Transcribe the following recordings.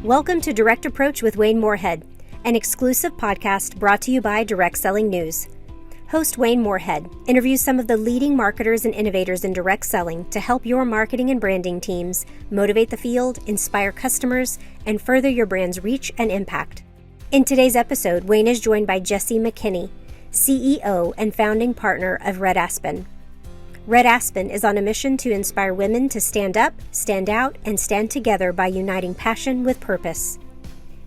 Welcome to Direct Approach with Wayne Moorehead, an exclusive podcast brought to you by Direct Selling News. Host Wayne Moorehead interviews some of the leading marketers and innovators in direct selling to help your marketing and branding teams motivate the field, inspire customers, and further your brand's reach and impact. In today's episode, Wayne is joined by Jesse McKinney, CEO and founding partner of Red Aspen. Red Aspen is on a mission to inspire women to stand up, stand out, and stand together by uniting passion with purpose.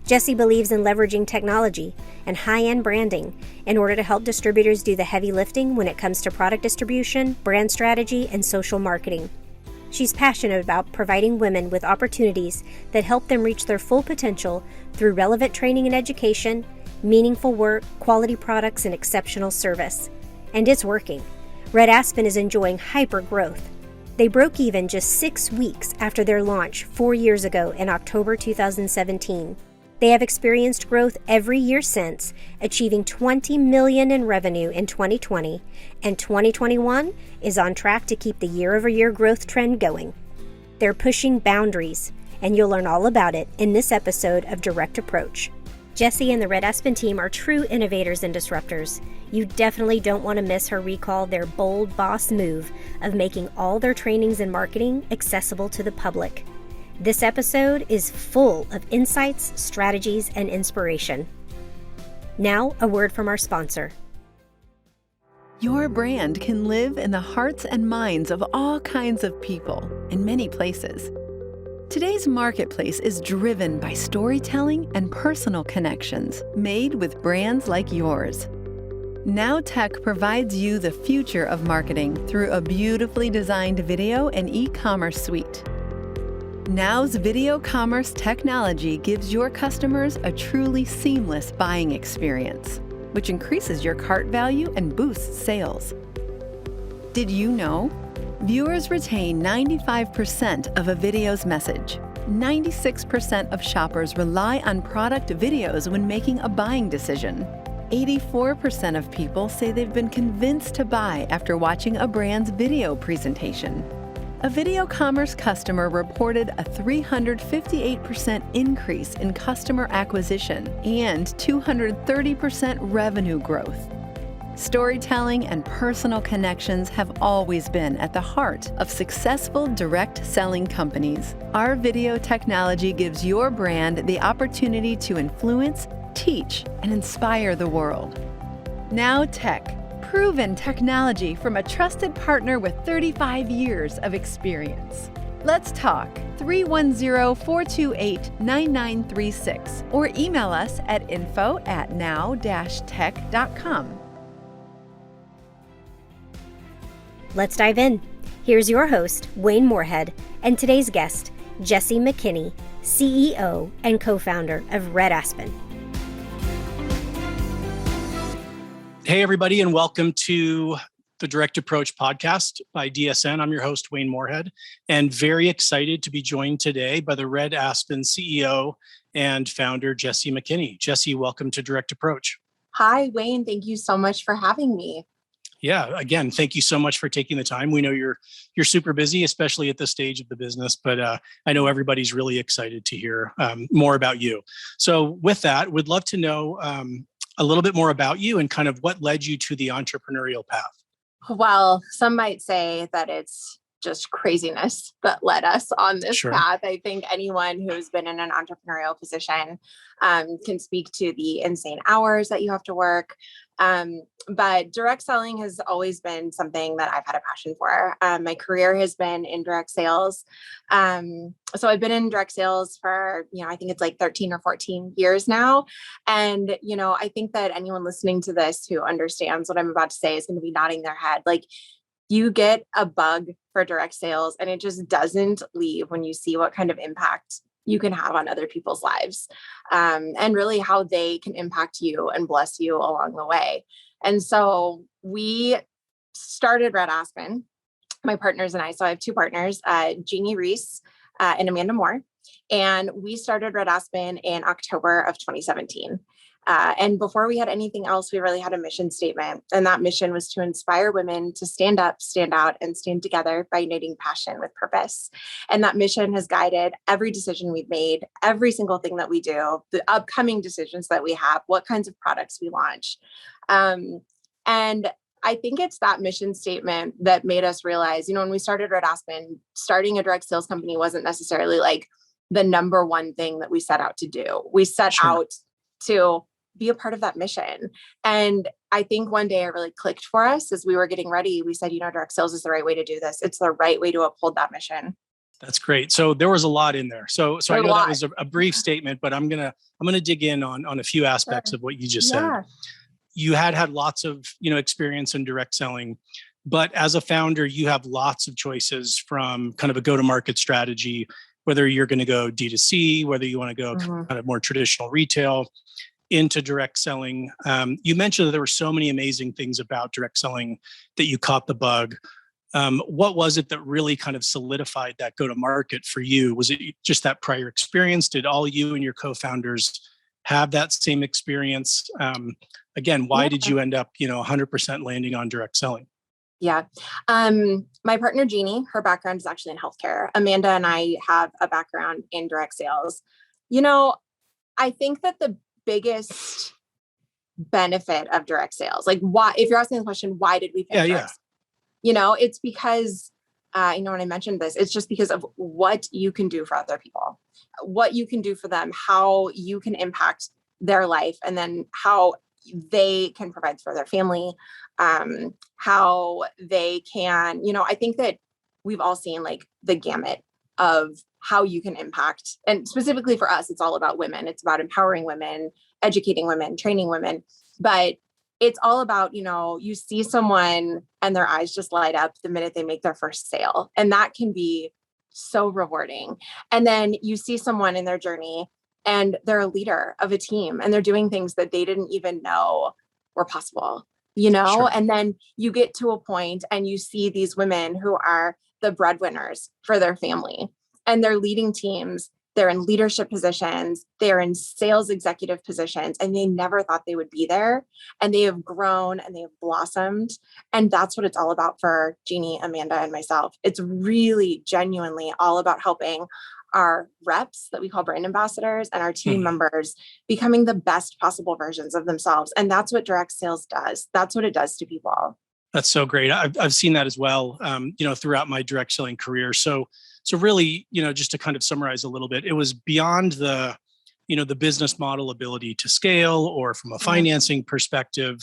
Jesse believes in leveraging technology and high-end branding in order to help distributors do the heavy lifting when it comes to product distribution, brand strategy, and social marketing. She's passionate about providing women with opportunities that help them reach their full potential through relevant training and education, meaningful work, quality products, and exceptional service. And it's working. Red Aspen is enjoying hyper growth. They broke even just 6 weeks after their launch 4 years ago in October 2017. They have experienced growth every year since, achieving $20 million in revenue in 2020, and 2021 is on track to keep the year-over-year growth trend going. They're pushing boundaries, and you'll learn all about it in this episode of Direct Approach. Jesse and the Red Aspen team are true innovators and disruptors. You definitely don't want to miss her recall their bold boss move of making all their trainings and marketing accessible to the public. This episode is full of insights, strategies, and inspiration. Now, a word from our sponsor. Your brand can live in the hearts and minds of all kinds of people in many places. Today's marketplace is driven by storytelling and personal connections made with brands like yours. Now Tech provides you the future of marketing through a beautifully designed video and e-commerce suite. Now's video commerce technology gives your customers a truly seamless buying experience, which increases your cart value and boosts sales. Did you know? Viewers retain 95% of a video's message. 96% of shoppers rely on product videos when making a buying decision. 84% of people say they've been convinced to buy after watching a brand's video presentation. A video commerce customer reported a 358% increase in customer acquisition and 230% revenue growth. Storytelling and personal connections have always been at the heart of successful direct selling companies. Our video technology gives your brand the opportunity to influence, teach, and inspire the world. Now Tech, proven technology from a trusted partner with 35 years of experience. Let's talk 310-428-9936 or email us at info@now-tech.com. Let's dive in. Here's your host, Wayne Moorehead, and today's guest, Jesse McKinney, CEO and co-founder of Red Aspen. Hey, everybody, and welcome to the Direct Approach podcast by DSN. I'm your host, Wayne Moorehead, and very excited to be joined today by the Red Aspen CEO and founder, Jesse McKinney. Jesse, welcome to Direct Approach. Hi, Wayne. Thank you so much for having me. Yeah, again, thank you so much for taking the time. We know you're super busy, especially at this stage of the business, but I know everybody's really excited to hear more about you. So with that, we'd love to know a little bit more about you and kind of what led you to the entrepreneurial path. Well, some might say that it's just craziness that led us on this path. I think anyone who's been in an entrepreneurial position can speak to the insane hours that you have to work. But direct selling has always been something that I've had a passion for. My career has been in direct sales. So I've been in direct sales for, I think it's like 13 or 14 years now. And, I think that anyone listening to this who understands what I'm about to say is going to be nodding their head. Like, you get a bug for direct sales and it just doesn't leave when you see what kind of impact you can have on other people's lives, and really how they can impact you and bless you along the way. And so we started Red Aspen, my partners and I. So I have two partners, Jeannie Reese and Amanda Moore. And we started Red Aspen in October of 2017. And before we had anything else, we really had a mission statement. And that mission was to inspire women to stand up, stand out, and stand together by uniting passion with purpose. And that mission has guided every decision we've made, every single thing that we do, the upcoming decisions that we have, what kinds of products we launch. And I think it's that mission statement that made us realize, when we started at Aspen, starting a direct sales company wasn't necessarily like the number one thing that we set out to do. We set out to be a part of that mission. And I think one day it really clicked for us as we were getting ready. We said, direct sales is the right way to do this. It's the right way to uphold that mission. That's great. So there was a lot in there. So I know that was a brief statement, but I'm gonna dig in on a few aspects of what you just said. You had lots of experience in direct selling, but as a founder, you have lots of choices from kind of a go-to-market strategy, whether you're going to go D2C, whether you want to go kind of more traditional retail, into direct selling. You mentioned that there were so many amazing things about direct selling that you caught the bug. What was it that really kind of solidified that go-to-market for you? Was it just that prior experience? Did all you and your co-founders have that same experience? Again, why did you end up, 100% landing on direct selling? Yeah. My partner, Jeannie, her background is actually in healthcare. Amanda and I have a background in direct sales. I think that the biggest benefit of direct sales, like why, if you're asking the question, why did we pick direct sales? It's because, when I mentioned this, it's just because of what you can do for other people, what you can do for them, how you can impact their life, and then how they can provide for their family, how they can, I think that we've all seen like the gamut of how you can impact. And specifically for us, it's all about women. It's about empowering women, educating women, training women. But it's all about, you see someone and their eyes just light up the minute they make their first sale. And that can be so rewarding. And then you see someone in their journey and they're a leader of a team and they're doing things that they didn't even know were possible, and then you get to a point and you see these women who are the breadwinners for their family and they're leading teams. They're in leadership positions, they're in sales executive positions, and they never thought they would be there. And they have grown and they have blossomed. And that's what it's all about for Jeannie, Amanda, and myself. It's really genuinely all about helping our reps that we call brand ambassadors and our team members becoming the best possible versions of themselves. And that's what direct sales does. That's what it does to people. That's so great. I've seen that as well, throughout my direct selling career. So really, just to kind of summarize a little bit, it was beyond the business model ability to scale, or from a financing perspective,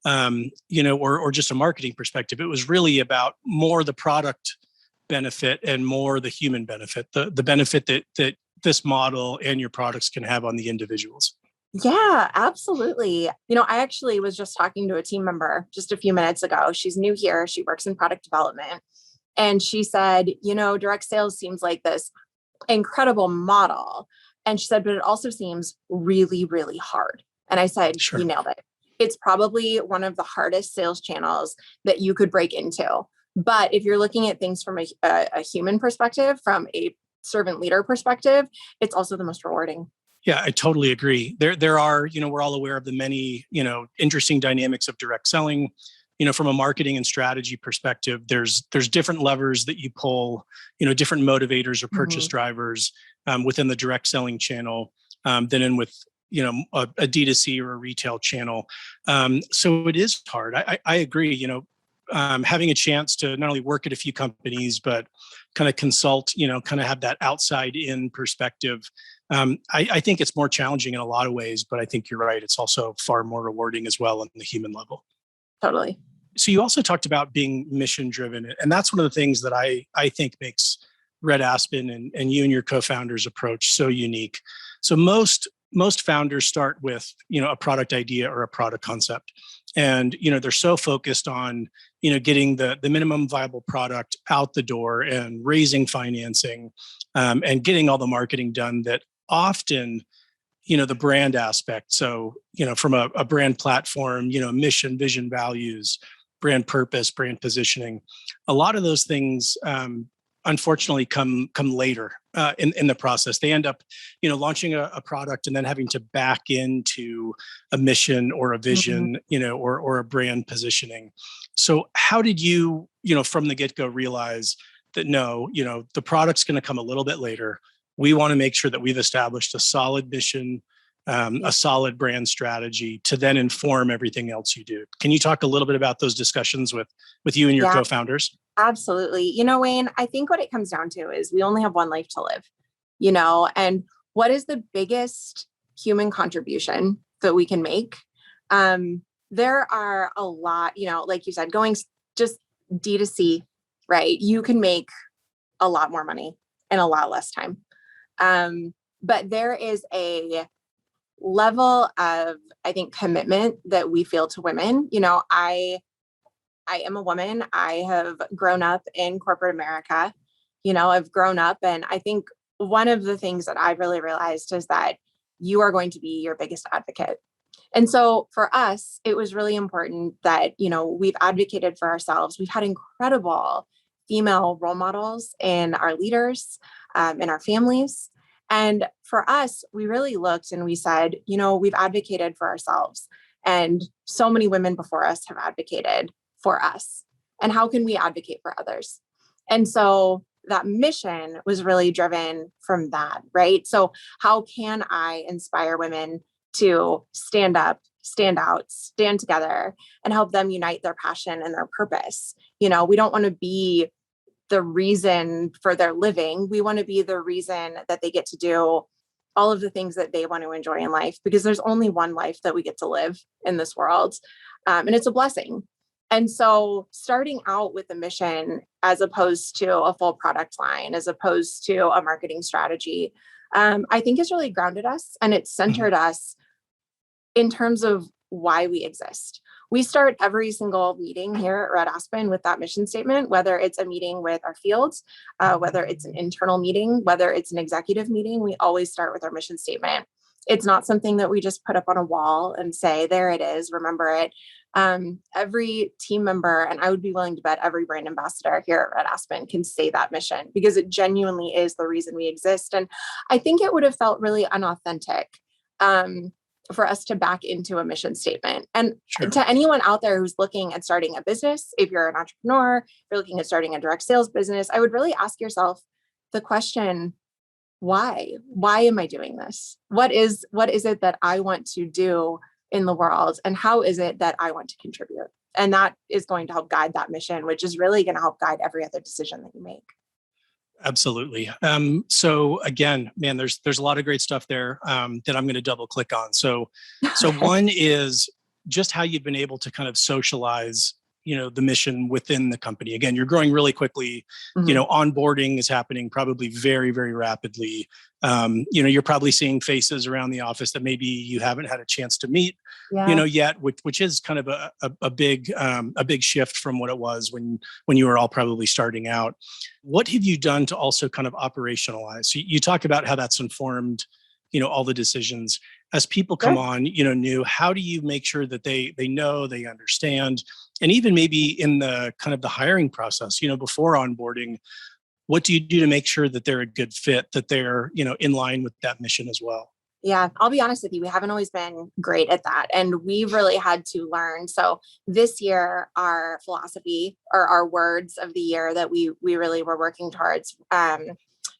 or just a marketing perspective. It was really about more the product benefit and more the human benefit, the benefit that this model and your products can have on the individuals. Yeah, absolutely. I actually was just talking to a team member just a few minutes ago. She's new here. She works in product development. And she said, direct sales seems like this incredible model. And she said, but it also seems really, really hard. And I said, You nailed it. It's probably one of the hardest sales channels that you could break into. But if you're looking at things from a human perspective, from a servant leader perspective, it's also the most rewarding. Yeah, I totally agree. There are, we're all aware of the many, interesting dynamics of direct selling. From a marketing and strategy perspective, there's different levers that you pull, different motivators or purchase drivers within the direct selling channel than in with, a D2C or a retail channel. So it is hard. I agree, having a chance to not only work at a few companies, but kind of consult, kind of have that outside in perspective. I think it's more challenging in a lot of ways, but I think you're right. It's also far more rewarding as well on the human level. Totally. So you also talked about being mission driven. And that's one of the things that I think makes Red Aspen and you and your co-founders approach so unique. So most founders start with, a product idea or a product concept. And, they're so focused on, getting the minimum viable product out the door and raising financing and getting all the marketing done that often, the brand aspect. So, from a brand platform, mission, vision, values, brand purpose, brand positioning, a lot of those things, unfortunately come later in the process. They end up, launching a product and then having to back into a mission or a vision, or a brand positioning. So how did you, from the get-go realize that no, the product's going to come a little bit later. We want to make sure that we've established a solid mission, a solid brand strategy to then inform everything else you do. Can you talk a little bit about those discussions with you and your co-founders? Absolutely. Wayne, I think what it comes down to is we only have one life to live, and what is the biggest human contribution that we can make? There are a lot, like you said, going just D2C, right? You can make a lot more money in a lot less time. But there is a level of, I think, commitment that we feel to women. I am a woman. I have grown up in corporate America. I've grown up, and I think one of the things that I've really realized is that you are going to be your biggest advocate. And so for us, it was really important that, we've advocated for ourselves. We've had incredible female role models in our leaders, in our families. And for us, we really looked and we said, we've advocated for ourselves, and so many women before us have advocated for us. And how can we advocate for others? And so that mission was really driven from that, right? So how can I inspire women to stand up, stand out, stand together, and help them unite their passion and their purpose? We don't want to be the reason for their living. We want to be the reason that they get to do all of the things that they want to enjoy in life, because there's only one life that we get to live in this world. And it's a blessing. And so starting out with a mission, as opposed to a full product line, as opposed to a marketing strategy, I think has really grounded us, and it's centered us in terms of why we exist. We start every single meeting here at Red Aspen with that mission statement, whether it's a meeting with our fields, whether it's an internal meeting, whether it's an executive meeting, we always start with our mission statement. It's not something that we just put up on a wall and say, there it is, remember it. Every team member, and I would be willing to bet every brand ambassador here at Red Aspen can say that mission, because it genuinely is the reason we exist. And I think it would have felt really unauthentic for us to back into a mission statement. And to anyone out there who's looking at starting a business, if you're an entrepreneur, if you're looking at starting a direct sales business, I would really ask yourself the question, why? Why am I doing this? What is it that I want to do in the world? And how is it that I want to contribute? And that is going to help guide that mission, which is really going to help guide every other decision that you make. Absolutely. So again, man, there's a lot of great stuff there that I'm going to double click on. So one is just how you've been able to kind of socialize, the mission within the company. Again, you're growing really quickly. Onboarding is happening probably very, very rapidly. You're probably seeing faces around the office that maybe you haven't had a chance to meet, yet, which is kind of a big shift from what it was when you were all probably starting out. What have you done to also kind of operationalize? So you talk about how that's informed, all the decisions. As people come on, new, how do you make sure that they know, they understand, and even maybe in the kind of the hiring process, before onboarding, what do you do to make sure that they're a good fit, that they're, in line with that mission as well? Yeah, I'll be honest with you. We haven't always been great at that. And we've really had to learn. So this year, our philosophy, or our words of the year that we really were working towards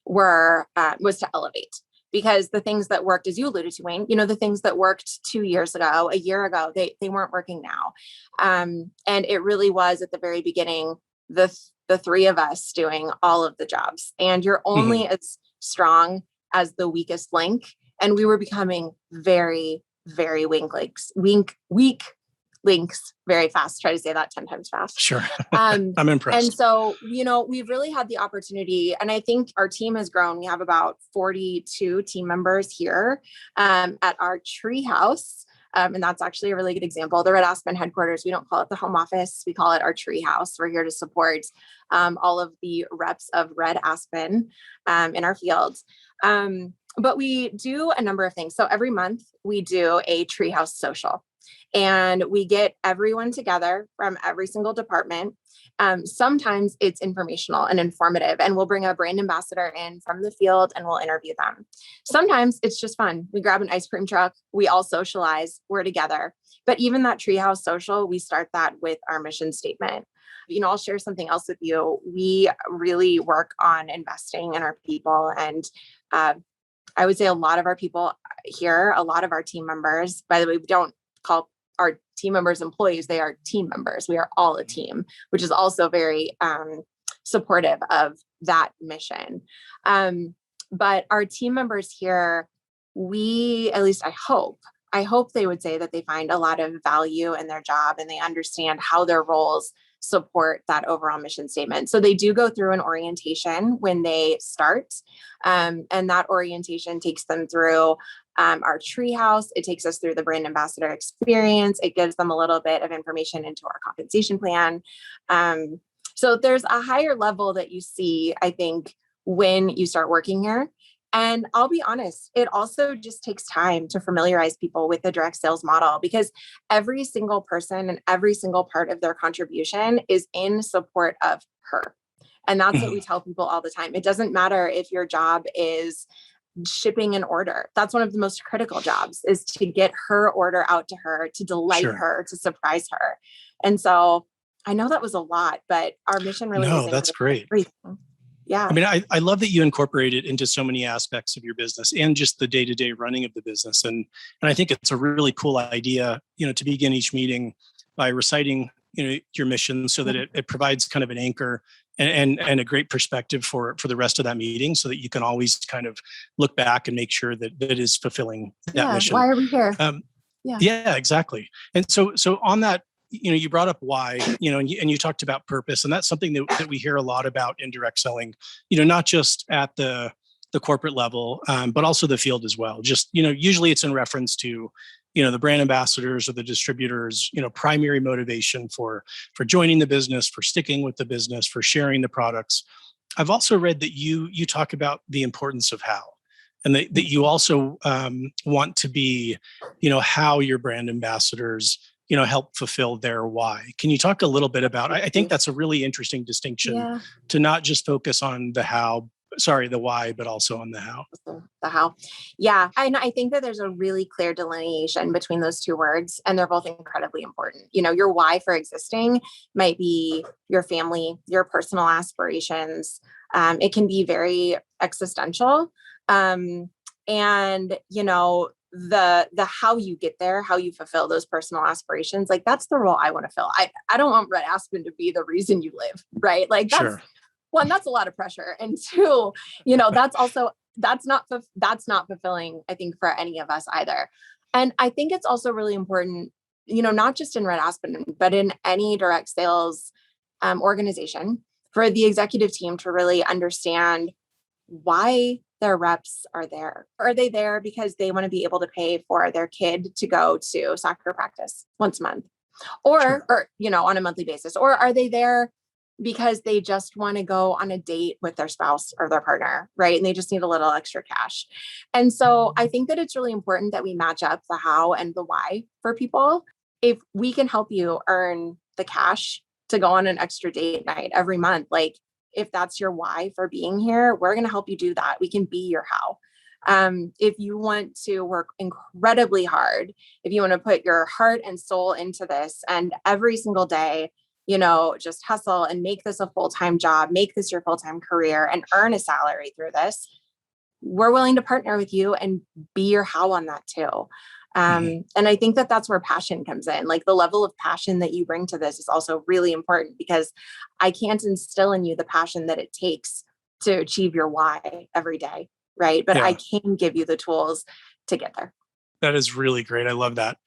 was to elevate. Because the things that worked, as you alluded to, Wayne, the things that worked 2 years ago, a year ago, they weren't working now. And it really was at the very beginning, the three of us doing all of the jobs. And you're only as strong as the weakest link. And we were becoming very, very weak links very fast. Try to say that 10 times fast. Sure. I'm impressed. And so, we've really had the opportunity, and I think our team has grown. We have about 42 team members here at our tree house. And that's actually a really good example. The Red Aspen headquarters, we don't call it the home office. We call it our tree house. We're here to support all of the reps of Red Aspen in our fields. But we do a number of things. So every month we do a treehouse social. And we get everyone together from every single department. Sometimes it's informational and informative, and we'll bring a brand ambassador in from the field and we'll interview them. Sometimes it's just fun. We grab an ice cream truck, we all socialize, we're together. But even that treehouse social, we start that with our mission statement. I'll share something else with you. We really work on investing in our people. And I would say a lot of our people here, a lot of our team members, by the way, we don't call our team members employees, they are team members. We are all a team, which is also very supportive of that mission. But our team members here, at least I hope they would say that they find a lot of value in their job and they understand how their roles support that overall mission statement. So they do go through an orientation when they start. And that orientation takes them through our treehouse. It takes us through the brand ambassador experience. It gives them a little bit of information into our compensation plan. So there's a higher level that you see, I think, when you start working here. And I'll be honest, it also just takes time to familiarize people with the direct sales model, because every single person and every single part of their contribution is in support of her. And that's what we tell people all the time. It doesn't matter if your job is shipping an order. That's one of the most critical jobs, is to get her order out to her, to delight her, to surprise her. And so I know that was a lot, but our mission really is that's great. Everything. Yeah. I mean, I love that you incorporate it into so many aspects of your business and just the day-to-day running of the business. And I think it's a really cool idea, to begin each meeting by reciting, your mission, so that it provides kind of an anchor and a great perspective for the rest of that meeting, so that you can always kind of look back and make sure that it is fulfilling that mission. Why are we here? Yeah, exactly. And so on that, you brought up why, and you talked about purpose, and that's something that we hear a lot about in direct selling, not just at the corporate level, but also the field as well. Just, usually it's in reference to, the brand ambassadors or the distributors, primary motivation for joining the business, for sticking with the business, for sharing the products. I've also read that you talk about the importance of how, and that you also want to be, how your brand ambassadors help fulfill their why. Can you talk a little bit about, I think that's a really interesting distinction, to not just focus on the why, but also on the how. The how. Yeah. And I think that there's a really clear delineation between those two words, and they're both incredibly important. Your why for existing might be your family, your personal aspirations. It can be very existential. And, the how you get there, how you fulfill those personal aspirations, like that's the role I want to fill. I don't want Red Aspen to be the reason you live, right? Like that's one, that's a lot of pressure. And two, that's not fulfilling, I think, for any of us either. And I think it's also really important, not just in Red Aspen, but in any direct sales organization, for the executive team to really understand why their reps are there. Are they there because they want to be able to pay for their kid to go to soccer practice once a month, or on a monthly basis? Or are they there because they just want to go on a date with their spouse or their partner, right? And they just need a little extra cash. And so I think that it's really important that we match up the how and the why for people. If we can help you earn the cash to go on an extra date night every month, like if that's your why for being here, we're going to help you do that. We can be your how. If you want to work incredibly hard, if you want to put your heart and soul into this, and every single day, just hustle and make this a full-time job, make this your full-time career, and earn a salary through this, we're willing to partner with you and be your how on that too. And I think that that's where passion comes in. Like the level of passion that you bring to this is also really important, because I can't instill in you the passion that it takes to achieve your why every day, right? But I can give you the tools to get there. That is really great. I love that.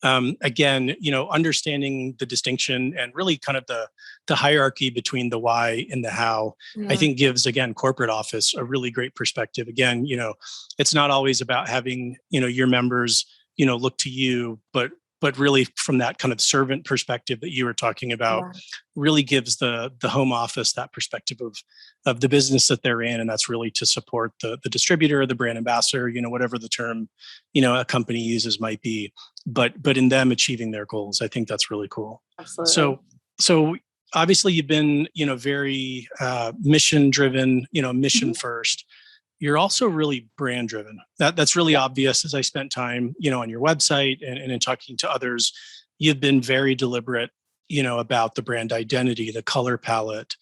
Again, understanding the distinction and really kind of the hierarchy between the why and the how, I think gives, again, corporate office a really great perspective. Again, it's not always about having, your members, look to you, but but really from that kind of servant perspective that you were talking about, really gives the home office that perspective of the business that they're in. And that's really to support the distributor or the brand ambassador, whatever the term, a company uses might be, but in them achieving their goals. I think that's really cool. Absolutely. So obviously you've been, very mission driven, mission first. You're also really brand driven. That's really obvious as I spent time, on your website and in talking to others. You've been very deliberate, about the brand identity, the color palette,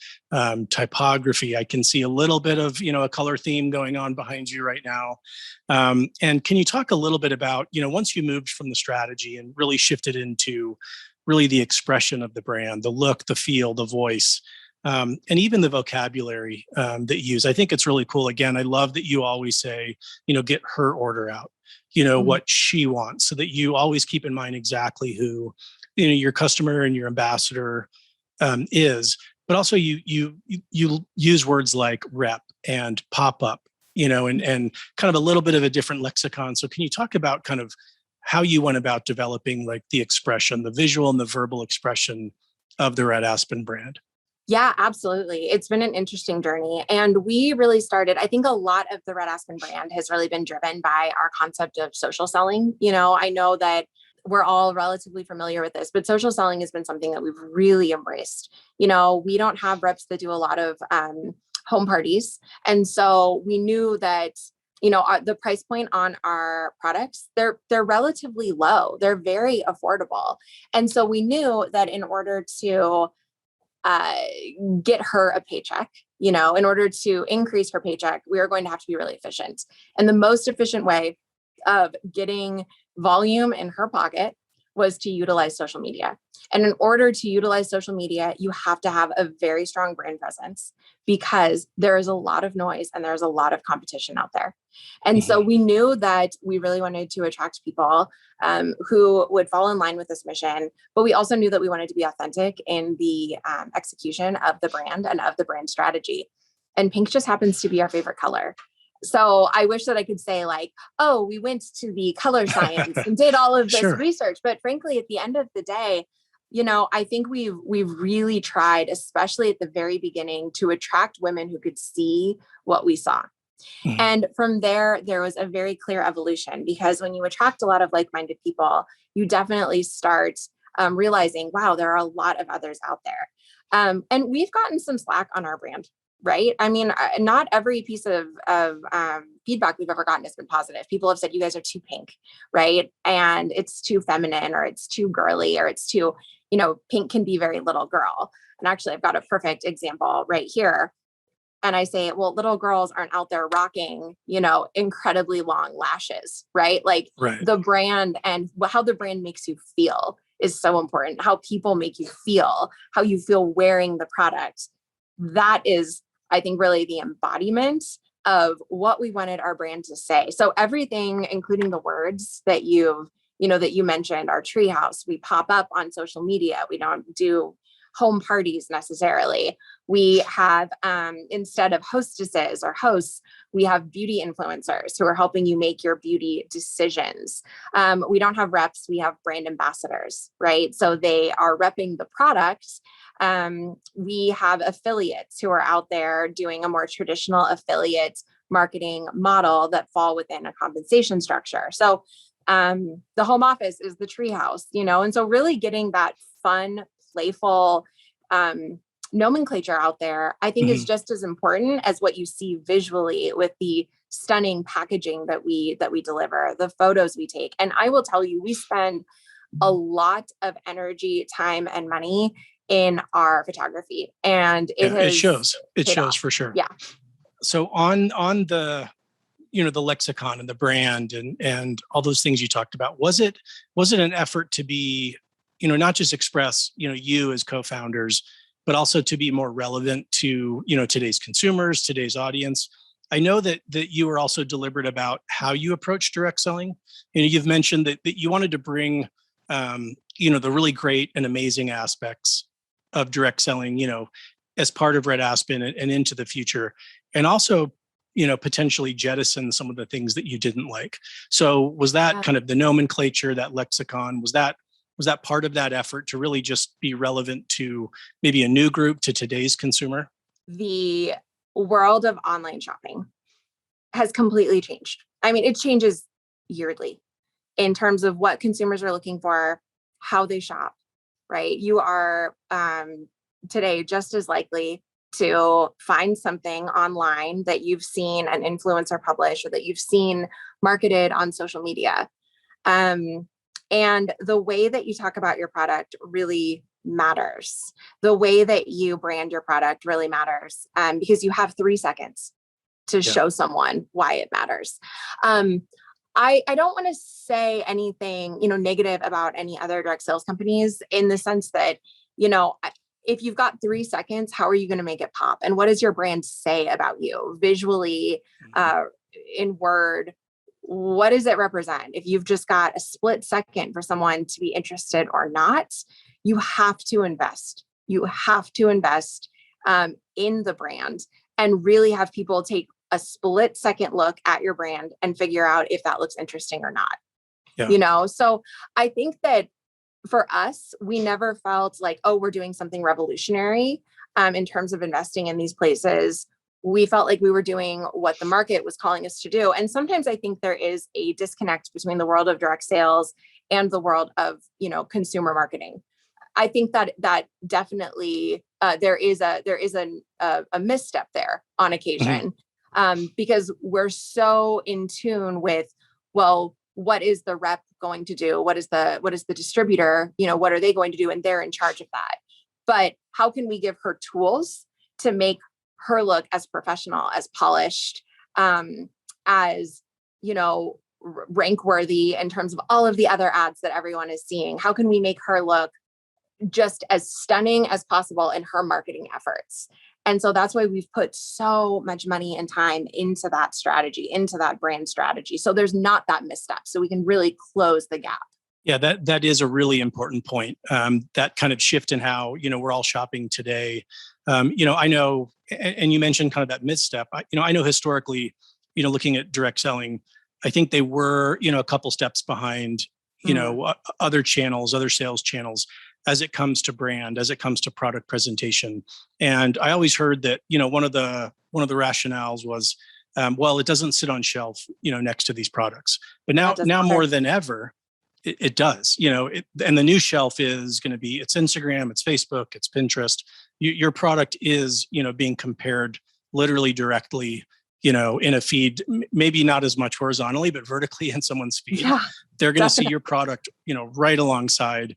typography. I can see a little bit of, a color theme going on behind you right now. And can you talk a little bit about, once you moved from the strategy and really shifted into really the expression of the brand, the look, the feel, the voice, and even the vocabulary that you use. I think it's really cool. Again, I love that you always say, get her order out, what she wants, so that you always keep in mind exactly who, your customer and your ambassador is. But also you use words like rep and pop-up, and kind of a little bit of a different lexicon. So can you talk about kind of how you went about developing like the expression, the visual and the verbal expression of the Red Aspen brand? Yeah, absolutely. It's been an interesting journey. And we really started, I think a lot of the Red Aspen brand has really been driven by our concept of social selling. I know that we're all relatively familiar with this, but social selling has been something that we've really embraced. We don't have reps that do a lot of home parties. And so we knew that, the price point on our products, they're relatively low. They're very affordable. And so we knew that in order to get her a paycheck, in order to increase her paycheck, we are going to have to be really efficient. And the most efficient way of getting volume in her pocket was to utilize social media. And in order to utilize social media, you have to have a very strong brand presence, because there is a lot of noise and there's a lot of competition out there. And so we knew that we really wanted to attract people who would fall in line with this mission, but we also knew that we wanted to be authentic in the execution of the brand and of the brand strategy. And pink just happens to be our favorite color. So I wish that I could say like, oh, we went to the color science and did all of this research. But frankly, at the end of the day, I think we've really tried, especially at the very beginning, to attract women who could see what we saw. And from there was a very clear evolution, because when you attract a lot of like-minded people, you definitely start realizing, wow, there are a lot of others out there. And we've gotten some slack on our brand. Right. I mean, not every piece of feedback we've ever gotten has been positive. People have said, you guys are too pink, right? And it's too feminine, or it's too girly, or it's too, pink can be very little girl. And actually, I've got a perfect example right here. And I say, well, little girls aren't out there rocking, incredibly long lashes, right? Like the brand and how the brand makes you feel is so important. How people make you feel, how you feel wearing the product. That is, I think, really the embodiment of what we wanted our brand to say. So everything, including the words that you mentioned, our treehouse, we pop up on social media. We don't do home parties necessarily. We have, instead of hostesses or hosts, we have beauty influencers who are helping you make your beauty decisions. We don't have reps, we have brand ambassadors, right? So they are repping the products. We have affiliates who are out there doing a more traditional affiliate marketing model that fall within a compensation structure. So the home office is the treehouse, and so really getting that fun, playful nomenclature out there, I think is just as important as what you see visually with the stunning packaging that we deliver, the photos we take. And I will tell you, we spend a lot of energy, time, and money in our photography, and it shows for sure. Yeah. So on the the lexicon and the brand and all those things you talked about, was it an effort to be not just express you as co-founders, but also to be more relevant to today's consumers, today's audience? I know that you were also deliberate about how you approach direct selling. You've mentioned that you wanted to bring the really great and amazing aspects of direct selling, as part of Red Aspen and into the future, and also, potentially jettison some of the things that you didn't like. So was that kind of the nomenclature, that lexicon, was that Was that part of that effort to really just be relevant to maybe a new group, to today's consumer? The world of online shopping has completely changed. I mean, it changes yearly in terms of what consumers are looking for, how they shop, right? You are today just as likely to find something online that you've seen an influencer publish or that you've seen marketed on social media. And the way that you talk about your product really matters. The way that you brand your product really matters, because you have 3 seconds to show someone why it matters. I don't want to say anything, negative about any other direct sales companies, in the sense that, if you've got 3 seconds, how are you going to make it pop? And what does your brand say about you visually, in word? What does it represent? If you've just got a split second for someone to be interested or not, you have to invest. You have to invest in the brand and really have people take a split second look at your brand and figure out if that looks interesting or not. Yeah. So I think that for us, we never felt like, oh, we're doing something revolutionary in terms of investing in these places. We felt like we were doing what the market was calling us to do. And sometimes I think there is a disconnect between the world of direct sales and the world of, consumer marketing. I think that definitely there is a misstep there on occasion, because we're so in tune with, well, what is the rep going to do? What is the distributor? What are they going to do? And they're in charge of that. But how can we give her tools to make her look as professional, as polished, as, rank worthy in terms of all of the other ads that everyone is seeing? How can we make her look just as stunning as possible in her marketing efforts? And so that's why we've put so much money and time into that strategy, into that brand strategy. So there's not that misstep. So we can really close the gap. Yeah, that is a really important point. That kind of shift in how, we're all shopping today. I know, and you mentioned kind of that misstep. I know historically, looking at direct selling, I think they were, a couple steps behind, other channels, other sales channels, as it comes to brand, as it comes to product presentation. And I always heard that, one of the rationales was, well, it doesn't sit on shelf, next to these products. But now more than ever, it does, and the new shelf is going to be, it's Instagram, it's Facebook, it's Pinterest. Your product is, being compared literally directly, in a feed, maybe not as much horizontally, but vertically in someone's feed. Yeah, they're going to see your product, right alongside,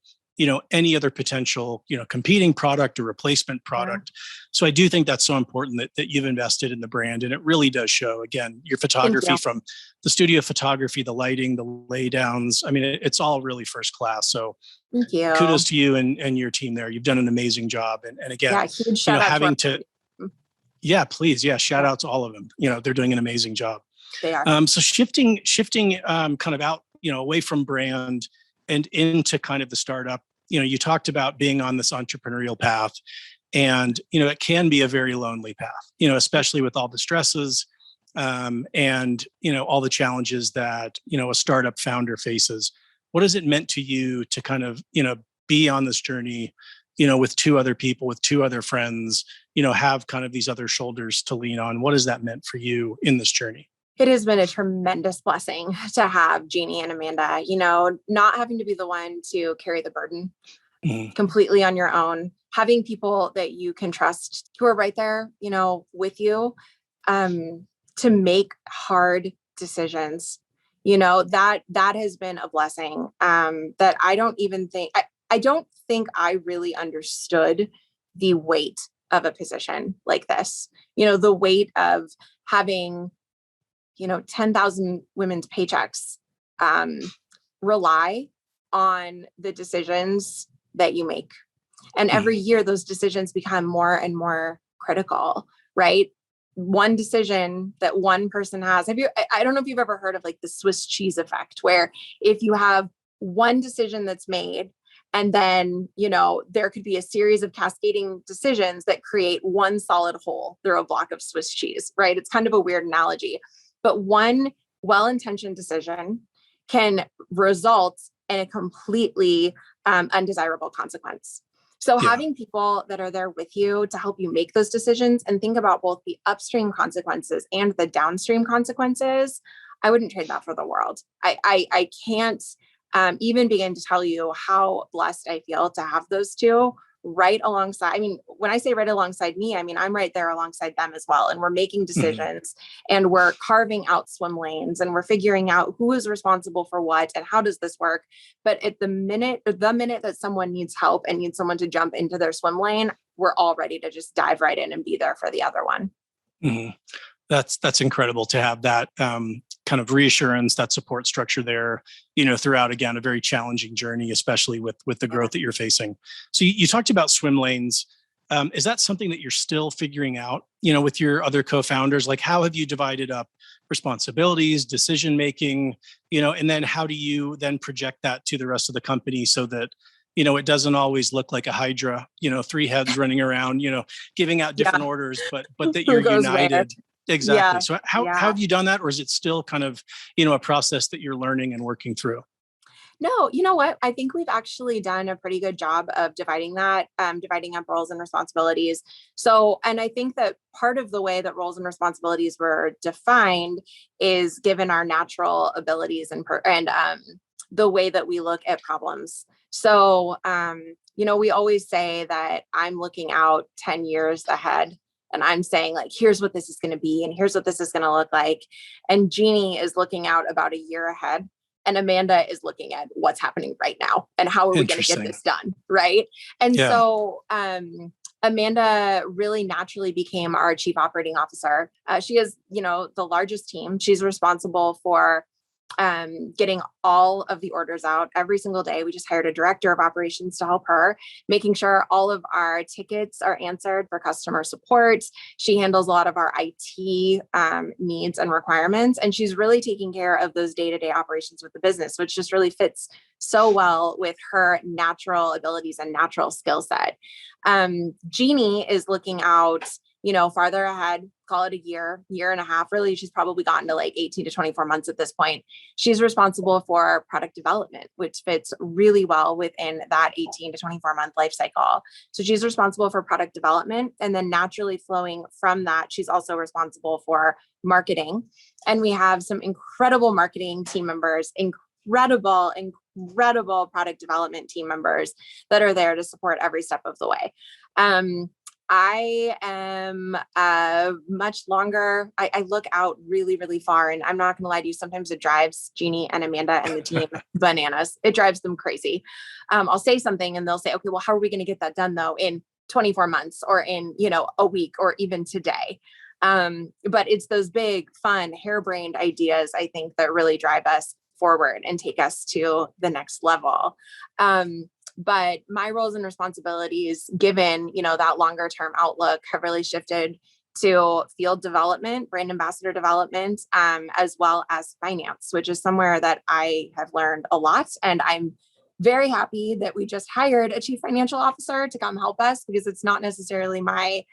any other potential, competing product or replacement product. Yeah. So I do think that's so important that you've invested in the brand, and it really does show. Again, your photography, from the studio photography, the lighting, the laydowns. I mean, it's all really first class. So thank you. Kudos to you and your team there. You've done an amazing job. And again, huge shout out having to, please. Yeah. Shout out to all of them. They're doing an amazing job. They are. So shifting kind of out, away from brand and into kind of the startup, you talked about being on this entrepreneurial path, and, it can be a very lonely path, especially with all the stresses, and, all the challenges that, a startup founder faces. What has it meant to you to kind of, be on this journey, with 2 other people, with 2 other friends, have kind of these other shoulders to lean on? What has that meant for you in this journey? It has been a tremendous blessing to have Jeannie and Amanda, not having to be the one to carry the burden completely on your own, having people that you can trust who are right there, with you, to make hard decisions. That has been a blessing, that I don't think I really understood the weight of a position like this, the weight of having 10,000 women's paychecks rely on the decisions that you make. And every year those decisions become more and more critical, right? One decision that one person has. I don't know if you've ever heard of like the Swiss cheese effect, where if you have one decision that's made, and then, there could be a series of cascading decisions that create one solid whole through a block of Swiss cheese, right? It's kind of a weird analogy. But one well-intentioned decision can result in a completely undesirable consequence. So having people that are there with you to help you make those decisions and think about both the upstream consequences and the downstream consequences, I wouldn't trade that for the world. I can't even begin to tell you how blessed I feel to have those two right alongside. I mean, when I say right alongside me, I mean, I'm right there alongside them as well. And we're making decisions and we're carving out swim lanes and we're figuring out who is responsible for what and how does this work. But at the minute that someone needs help and needs someone to jump into their swim lane, we're all ready to just dive right in and be there for the other one. Mm-hmm. That's incredible to have that kind of reassurance, that support structure there, throughout, again, a very challenging journey, especially with the growth that you're facing. So you talked about swim lanes. Is that something that you're still figuring out, with your other co-founders? Like, how have you divided up responsibilities, decision-making, and then how do you then project that to the rest of the company so that, it doesn't always look like a hydra, 3 heads running around, giving out different orders, but that you're united. Where? Exactly. So how have you done that? Or is it still kind of, a process that you're learning and working through? No, you know what? I think we've actually done a pretty good job of dividing up roles and responsibilities. So, and I think that part of the way that roles and responsibilities were defined is given our natural abilities and the way that we look at problems. So, we always say that I'm looking out 10 years ahead. And I'm saying, like, here's what this is going to be, and here's what this is going to look like. And Jeannie is looking out about a year ahead. And Amanda is looking at what's happening right now and how are we going to get this done, right? And so Amanda really naturally became our chief operating officer. She is, the largest team. She's responsible for getting all of the orders out every single day. We just hired a director of operations to help her, making sure all of our tickets are answered for customer support. She handles a lot of our IT needs and requirements, and she's really taking care of those day-to-day operations with the business, which just really fits so well with her natural abilities and natural skill set. Jeannie is looking out, farther ahead, call it a year and a half. Really, she's probably gotten to like 18 to 24 months at this point. She's responsible for product development, which fits really well within that 18 to 24 month life cycle. So she's responsible for product development. And then naturally flowing from that, she's also responsible for marketing. And we have some incredible marketing team members, incredible product development team members that are there to support every step of the way. I am much longer. I look out really, really far, and I'm not going to lie to you. Sometimes it drives Jeannie and Amanda and the team bananas. It drives them crazy. I'll say something and they'll say, okay, well, how are we going to get that done though in 24 months or in, a week or even today? But it's those big, fun, harebrained ideas, I think, that really drive us forward and take us to the next level. But my roles and responsibilities, given, that longer term outlook, have really shifted to field development, brand ambassador development, as well as finance, which is somewhere that I have learned a lot. And I'm very happy that we just hired a chief financial officer to come help us, because it's not necessarily my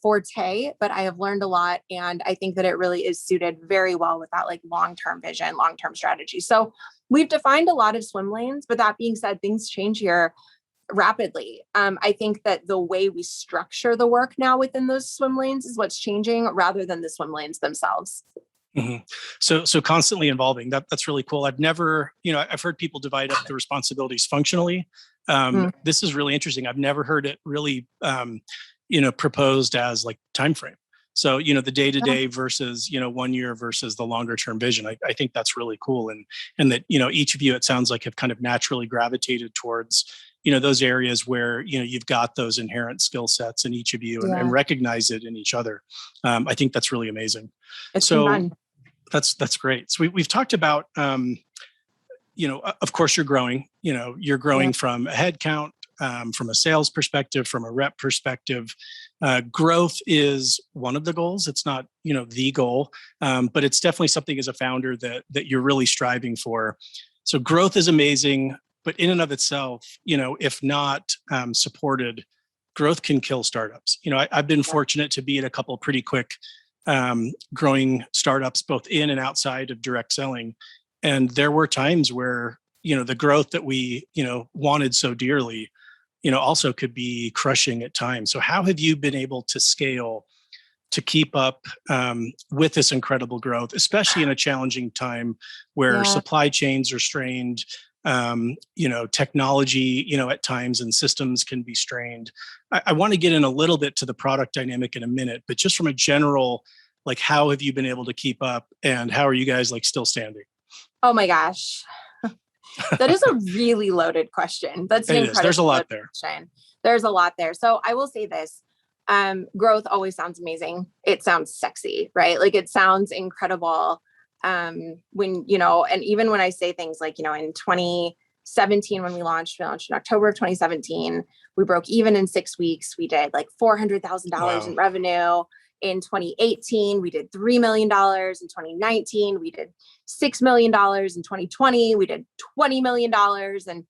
forte, but I have learned a lot. And I think that it really is suited very well with that like long-term vision, long-term strategy. So we've defined a lot of swim lanes, but that being said, things change here rapidly. I think that the way we structure the work now within those swim lanes is what's changing rather than the swim lanes themselves. Mm-hmm. So constantly evolving. That's really cool. I've never, I've heard people divide up the responsibilities functionally. This is really interesting. I've never heard it really, proposed as like time frame. So, the day-to-day versus, 1 year versus the longer term vision. I think that's really cool. And that, each of you, it sounds like, have kind of naturally gravitated towards, those areas where, you've got those inherent skill sets in each of you and recognize it in each other. I think that's really amazing. It's fun. That's great. So we've talked about, of course you're growing, from a head count, from a sales perspective, from a rep perspective. Growth is one of the goals. It's not, the goal, but it's definitely something as a founder that you're really striving for. So growth is amazing, but in and of itself, if not supported, growth can kill startups. I've been fortunate to be at a couple pretty quick growing startups, both in and outside of direct selling. And there were times where, the growth that we, wanted so dearly, also could be crushing at times. So how have you been able to scale to keep up with this incredible growth, especially in a challenging time where supply chains are strained, technology, at times, and systems can be strained. I want to get in a little bit to the product dynamic in a minute, but just from a general, like, how have you been able to keep up, and how are you guys still standing? Oh my gosh. That is a really loaded question. That's an incredible. There's a lot there. Question. There's a lot there. So I will say this. Growth always sounds amazing. It sounds sexy, right? Like, it sounds incredible. When, and even when I say things like, in 2017, when we launched in October of 2017, we broke even in 6 weeks. We did like $400,000 in revenue. In 2018, we did $3 million. In 2019, we did $6 million. In 2020, we did $20 million. And,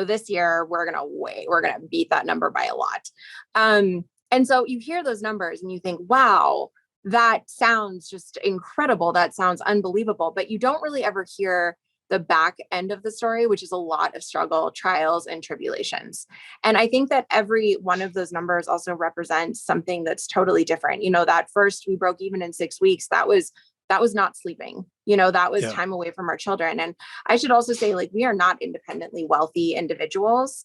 this year we're going to beat that number by a lot. And so you hear those numbers and you think, wow, that sounds just incredible. That sounds unbelievable. But you don't really ever hear the back end of the story, which is a lot of struggle, trials, and tribulations. And I think that every one of those numbers also represents something that's totally different. That first we broke even in 6 weeks, that was not sleeping, that was time away from our children. And I should also say, like, we are not independently wealthy individuals.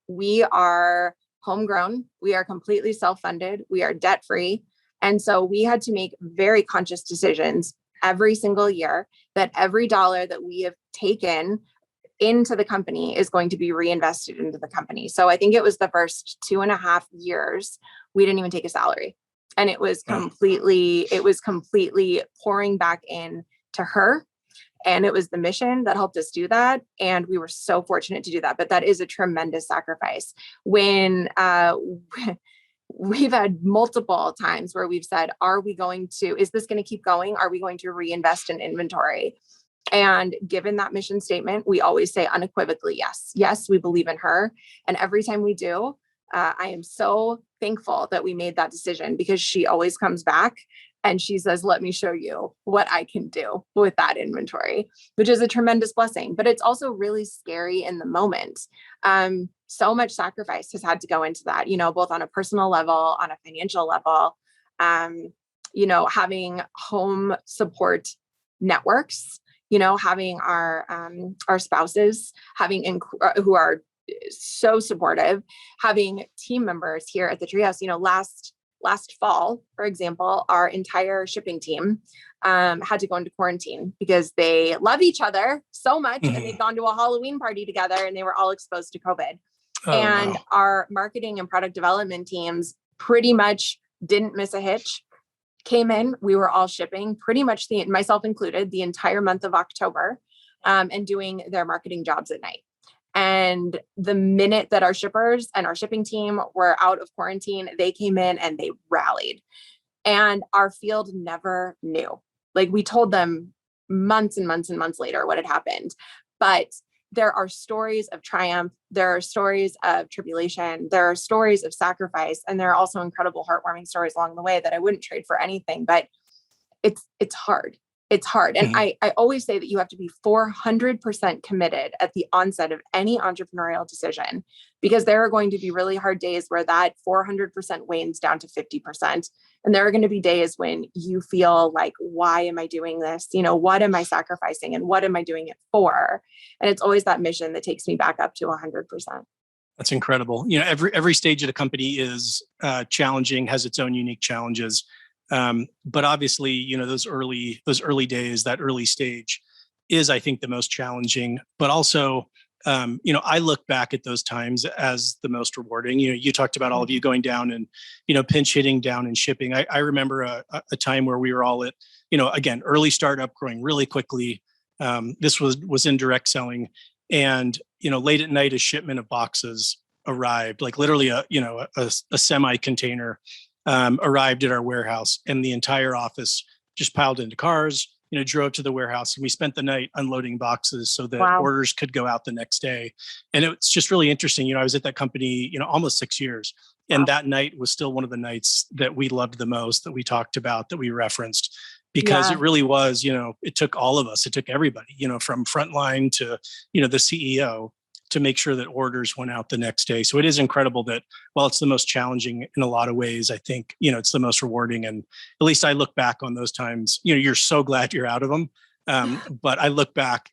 We are homegrown. We are completely self-funded. We are debt-free. And so we had to make very conscious decisions every single year that every dollar that we have taken into the company is going to be reinvested into the company. So I think it was the first 2.5 years, we didn't even take a salary. And it was completely pouring back in to her. And it was the mission that helped us do that. And we were so fortunate to do that. But that is a tremendous sacrifice. When we've had multiple times where we've said, is this going to keep going? Are we going to reinvest in inventory? And given that mission statement, we always say unequivocally, yes. Yes, we believe in her. And every time we do, I am so thankful that we made that decision, because she always comes back and she says, let me show you what I can do with that inventory, which is a tremendous blessing. But it's also really scary in the moment. So much sacrifice has had to go into that, both on a personal level, on a financial level, having home support networks, having our spouses, who are so supportive, having team members here at the Treehouse. Last fall, for example, our entire shipping team had to go into quarantine because they love each other so much, and they'd gone to a Halloween party together and they were all exposed to COVID. Our marketing and product development teams pretty much didn't miss a hitch. Came in, we were all shipping pretty much myself included, the entire month of October, and doing their marketing jobs at night. And the minute that our shippers and our shipping team were out of quarantine, they came in and they rallied. And our field never knew. Like, we told them months and months and months later what had happened. But there are stories of triumph. There are stories of tribulation. There are stories of sacrifice. And there are also incredible heartwarming stories along the way that I wouldn't trade for anything. But it's hard. It's hard. And I always say that you have to be 400% committed at the onset of any entrepreneurial decision, because there are going to be really hard days where that 400% wanes down to 50%. And there are going to be days when you feel like, why am I doing this? What am I sacrificing, and what am I doing it for? And it's always that mission that takes me back up to 100%. That's incredible. Every stage of the company is challenging, has its own unique challenges. But obviously, those early days, that early stage is, I think, the most challenging, but also, I look back at those times as the most rewarding. You talked about all of you going down and, pinch hitting down and shipping. I remember a time where we were all at, again, early startup, growing really quickly. This was in direct selling, and, late at night, a shipment of boxes arrived, like literally a semi container arrived at our warehouse, and the entire office just piled into cars, drove to the warehouse, and we spent the night unloading boxes so that orders could go out the next day. And it's just really interesting. I was at that company, almost 6 years. And that night was still one of the nights that we loved the most, that we talked about, that we referenced. because it really was, it took all of us, it took everybody, from frontline to, the CEO to make sure that orders went out the next day. So it is incredible that while it's the most challenging in a lot of ways, I think, it's the most rewarding. And at least I look back on those times, you're so glad you're out of them. But I look back,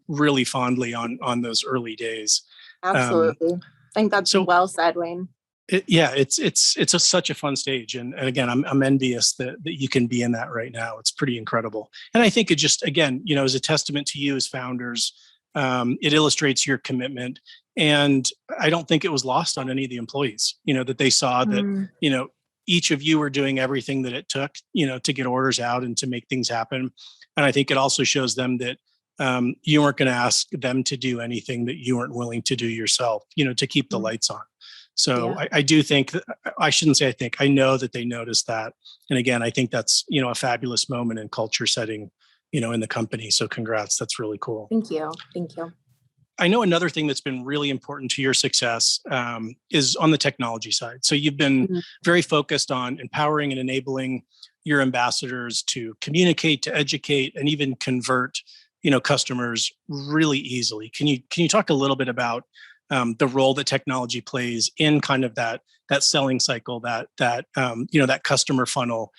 really fondly on those early days. Absolutely. I think that's well said, Wayne. It's such a fun stage. And again, I'm envious that you can be in that right now. It's pretty incredible. And I think it just, again, is a testament to you as founders. It illustrates your commitment. And I don't think it was lost on any of the employees, that they saw that, each of you were doing everything that it took, to get orders out and to make things happen. And I think it also shows them that you weren't going to ask them to do anything that you weren't willing to do yourself, to keep the lights on. So I do think, I shouldn't say I think, I know that they noticed that. And again, I think that's, a fabulous moment in culture setting, in the company. So congrats. That's really cool. Thank you. Thank you. I know another thing that's been really important to your success is on the technology side. So you've been very focused on empowering and enabling your ambassadors to communicate, to educate, and even convert, customers really easily. Can you talk a little bit about the role that technology plays in kind of that selling cycle, that customer funnel,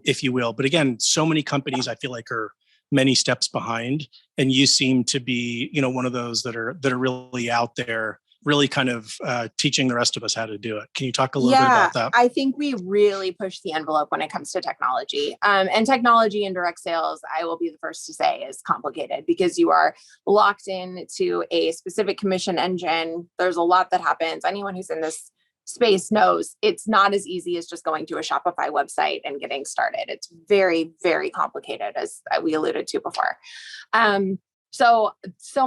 if you will? But again, so many companies I feel like are many steps behind, and you seem to be, one of those that are really out there, really kind of teaching the rest of us how to do it. Can you talk a little bit about that? I think we really push the envelope when it comes to technology. And technology in direct sales, I will be the first to say, is complicated because you are locked into a specific commission engine. There's a lot that happens. Anyone who's in this space knows it's not as easy as just going to a Shopify website and getting started. It's very, very complicated, as we alluded to before. So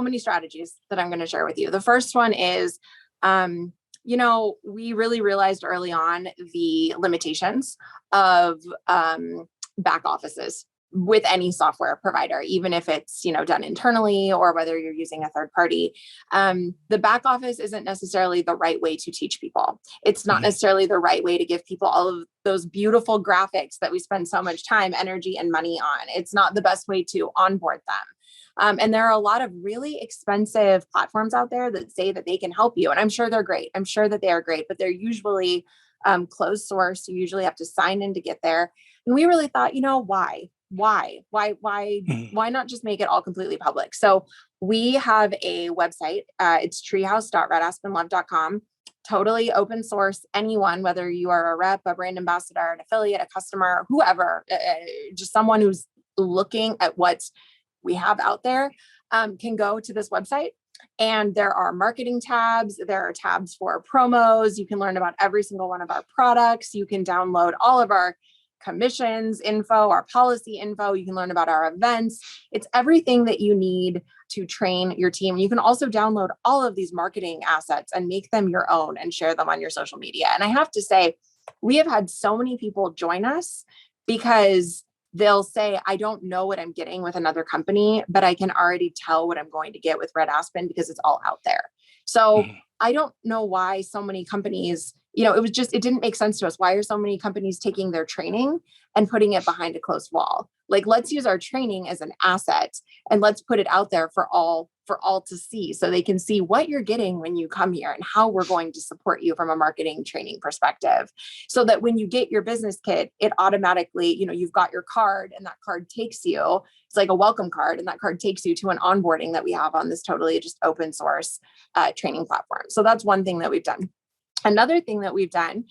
many strategies that I'm going to share with you. The first one is, we really realized early on the limitations of back offices with any software provider, even if it's, done internally or whether you're using a third party. The back office isn't necessarily the right way to teach people. It's not necessarily the right way to give people all of those beautiful graphics that we spend so much time, energy, and money on. It's not the best way to onboard them. And there are a lot of really expensive platforms out there that say that they can help you. And I'm sure they're great. I'm sure that they are great, but they're usually closed source. You usually have to sign in to get there. And we really thought, why not just make it all completely public? So we have a website. It's treehouse.redaspenlove.com. Totally open source. Anyone, whether you are a rep, a brand ambassador, an affiliate, a customer, whoever, just someone who's looking at what we have out there, can go to this website. And there are marketing tabs. There are tabs for promos. You can learn about every single one of our products. You can download all of our commissions info, our policy info. You can learn about our events. It's everything that you need to train your team. You can also download all of these marketing assets and make them your own and share them on your social media. And I have to say, we have had so many people join us because they'll say, I don't know what I'm getting with another company, but I can already tell what I'm going to get with Red Aspen because it's all out there. So I don't know why so many companies, it didn't make sense to us. Why are so many companies taking their training and putting it behind a closed wall? Like, let's use our training as an asset and let's put it out there for all to see, so they can see what you're getting when you come here and how we're going to support you from a marketing training perspective, so that when you get your business kit, it automatically, you've got your card and that card takes you, it's like a welcome card, and that card takes you to an onboarding that we have on this totally just open source training platform. So that's one thing that we've done. Another thing that we've done,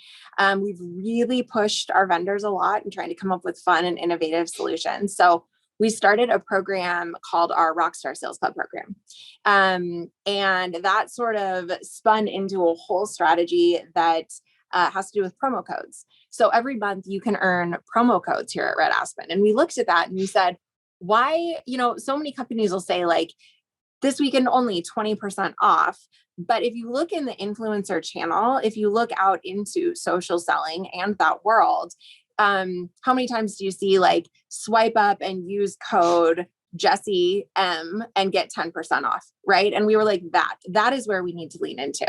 we've really pushed our vendors a lot in trying to come up with fun and innovative solutions. So we started a program called our Rockstar Sales Club program. And that sort of spun into a whole strategy that has to do with promo codes. So every month you can earn promo codes here at Red Aspen. And we looked at that and we said, why, so many companies will say like, this weekend only 20% off. But if you look in the influencer channel, if you look out into social selling and that world, how many times do you see like swipe up and use code Jesse M and get 10% off, right? And we were like, that is where we need to lean into.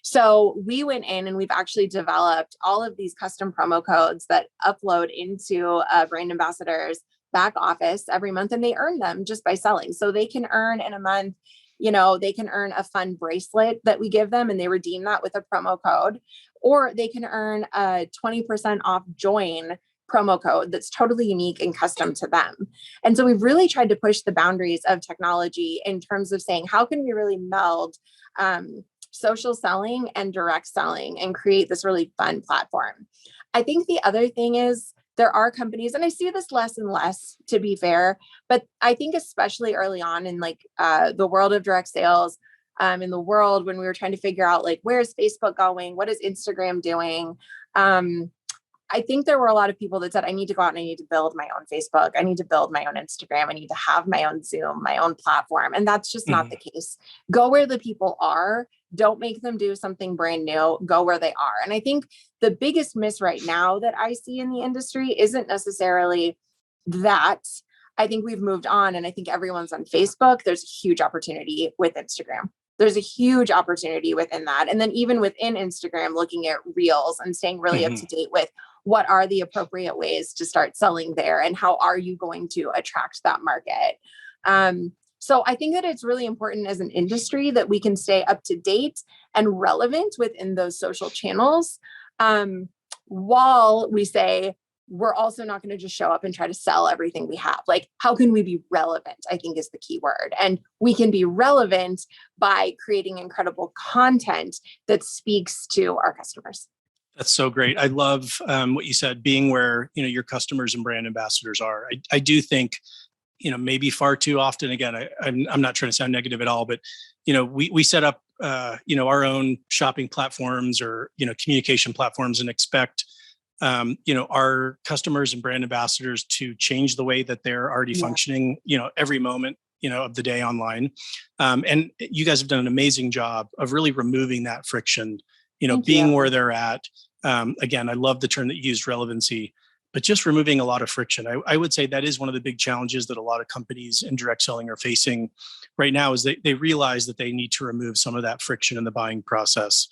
So we went in and we've actually developed all of these custom promo codes that upload into brand ambassadors' back office every month, and they earn them just by selling. So they can earn in a month, they can earn a fun bracelet that we give them and they redeem that with a promo code, or they can earn a 20% off join promo code that's totally unique and custom to them. And so we've really tried to push the boundaries of technology in terms of saying, how can we really meld social selling and direct selling and create this really fun platform? I think the other thing is there are companies, and I see this less and less, to be fair, but I think especially early on in the world of direct sales, in the world when we were trying to figure out where's Facebook going? What is Instagram doing? I think there were a lot of people that said, I need to go out and I need to build my own Facebook. I need to build my own Instagram. I need to have my own Zoom, my own platform. And that's just not the case. Go where the people are. Don't make them do something brand new. Go where they are. And I think the biggest miss right now that I see in the industry isn't necessarily that. I think we've moved on, and I think everyone's on Facebook. There's a huge opportunity with Instagram. There's a huge opportunity within that. And then even within Instagram, looking at reels and staying really up to date with what are the appropriate ways to start selling there and how are you going to attract that market. So I think that it's really important as an industry that we can stay up to date and relevant within those social channels, while we say, we're also not going to just show up and try to sell everything we have. How can we be relevant? I think is the key word. And we can be relevant by creating incredible content that speaks to our customers. That's so great. I love what you said, being where, your customers and brand ambassadors are. I do think, maybe far too often, again, I'm not trying to sound negative at all, but, we set up, our own shopping platforms or, communication platforms and expect, our customers and brand ambassadors to change the way that they're already functioning, every moment, of the day online. And you guys have done an amazing job of really removing that friction, being where they're at. Again, I love the term that you used, relevancy, but just removing a lot of friction. I would say that is one of the big challenges that a lot of companies in direct selling are facing right now, is they realize that they need to remove some of that friction in the buying process,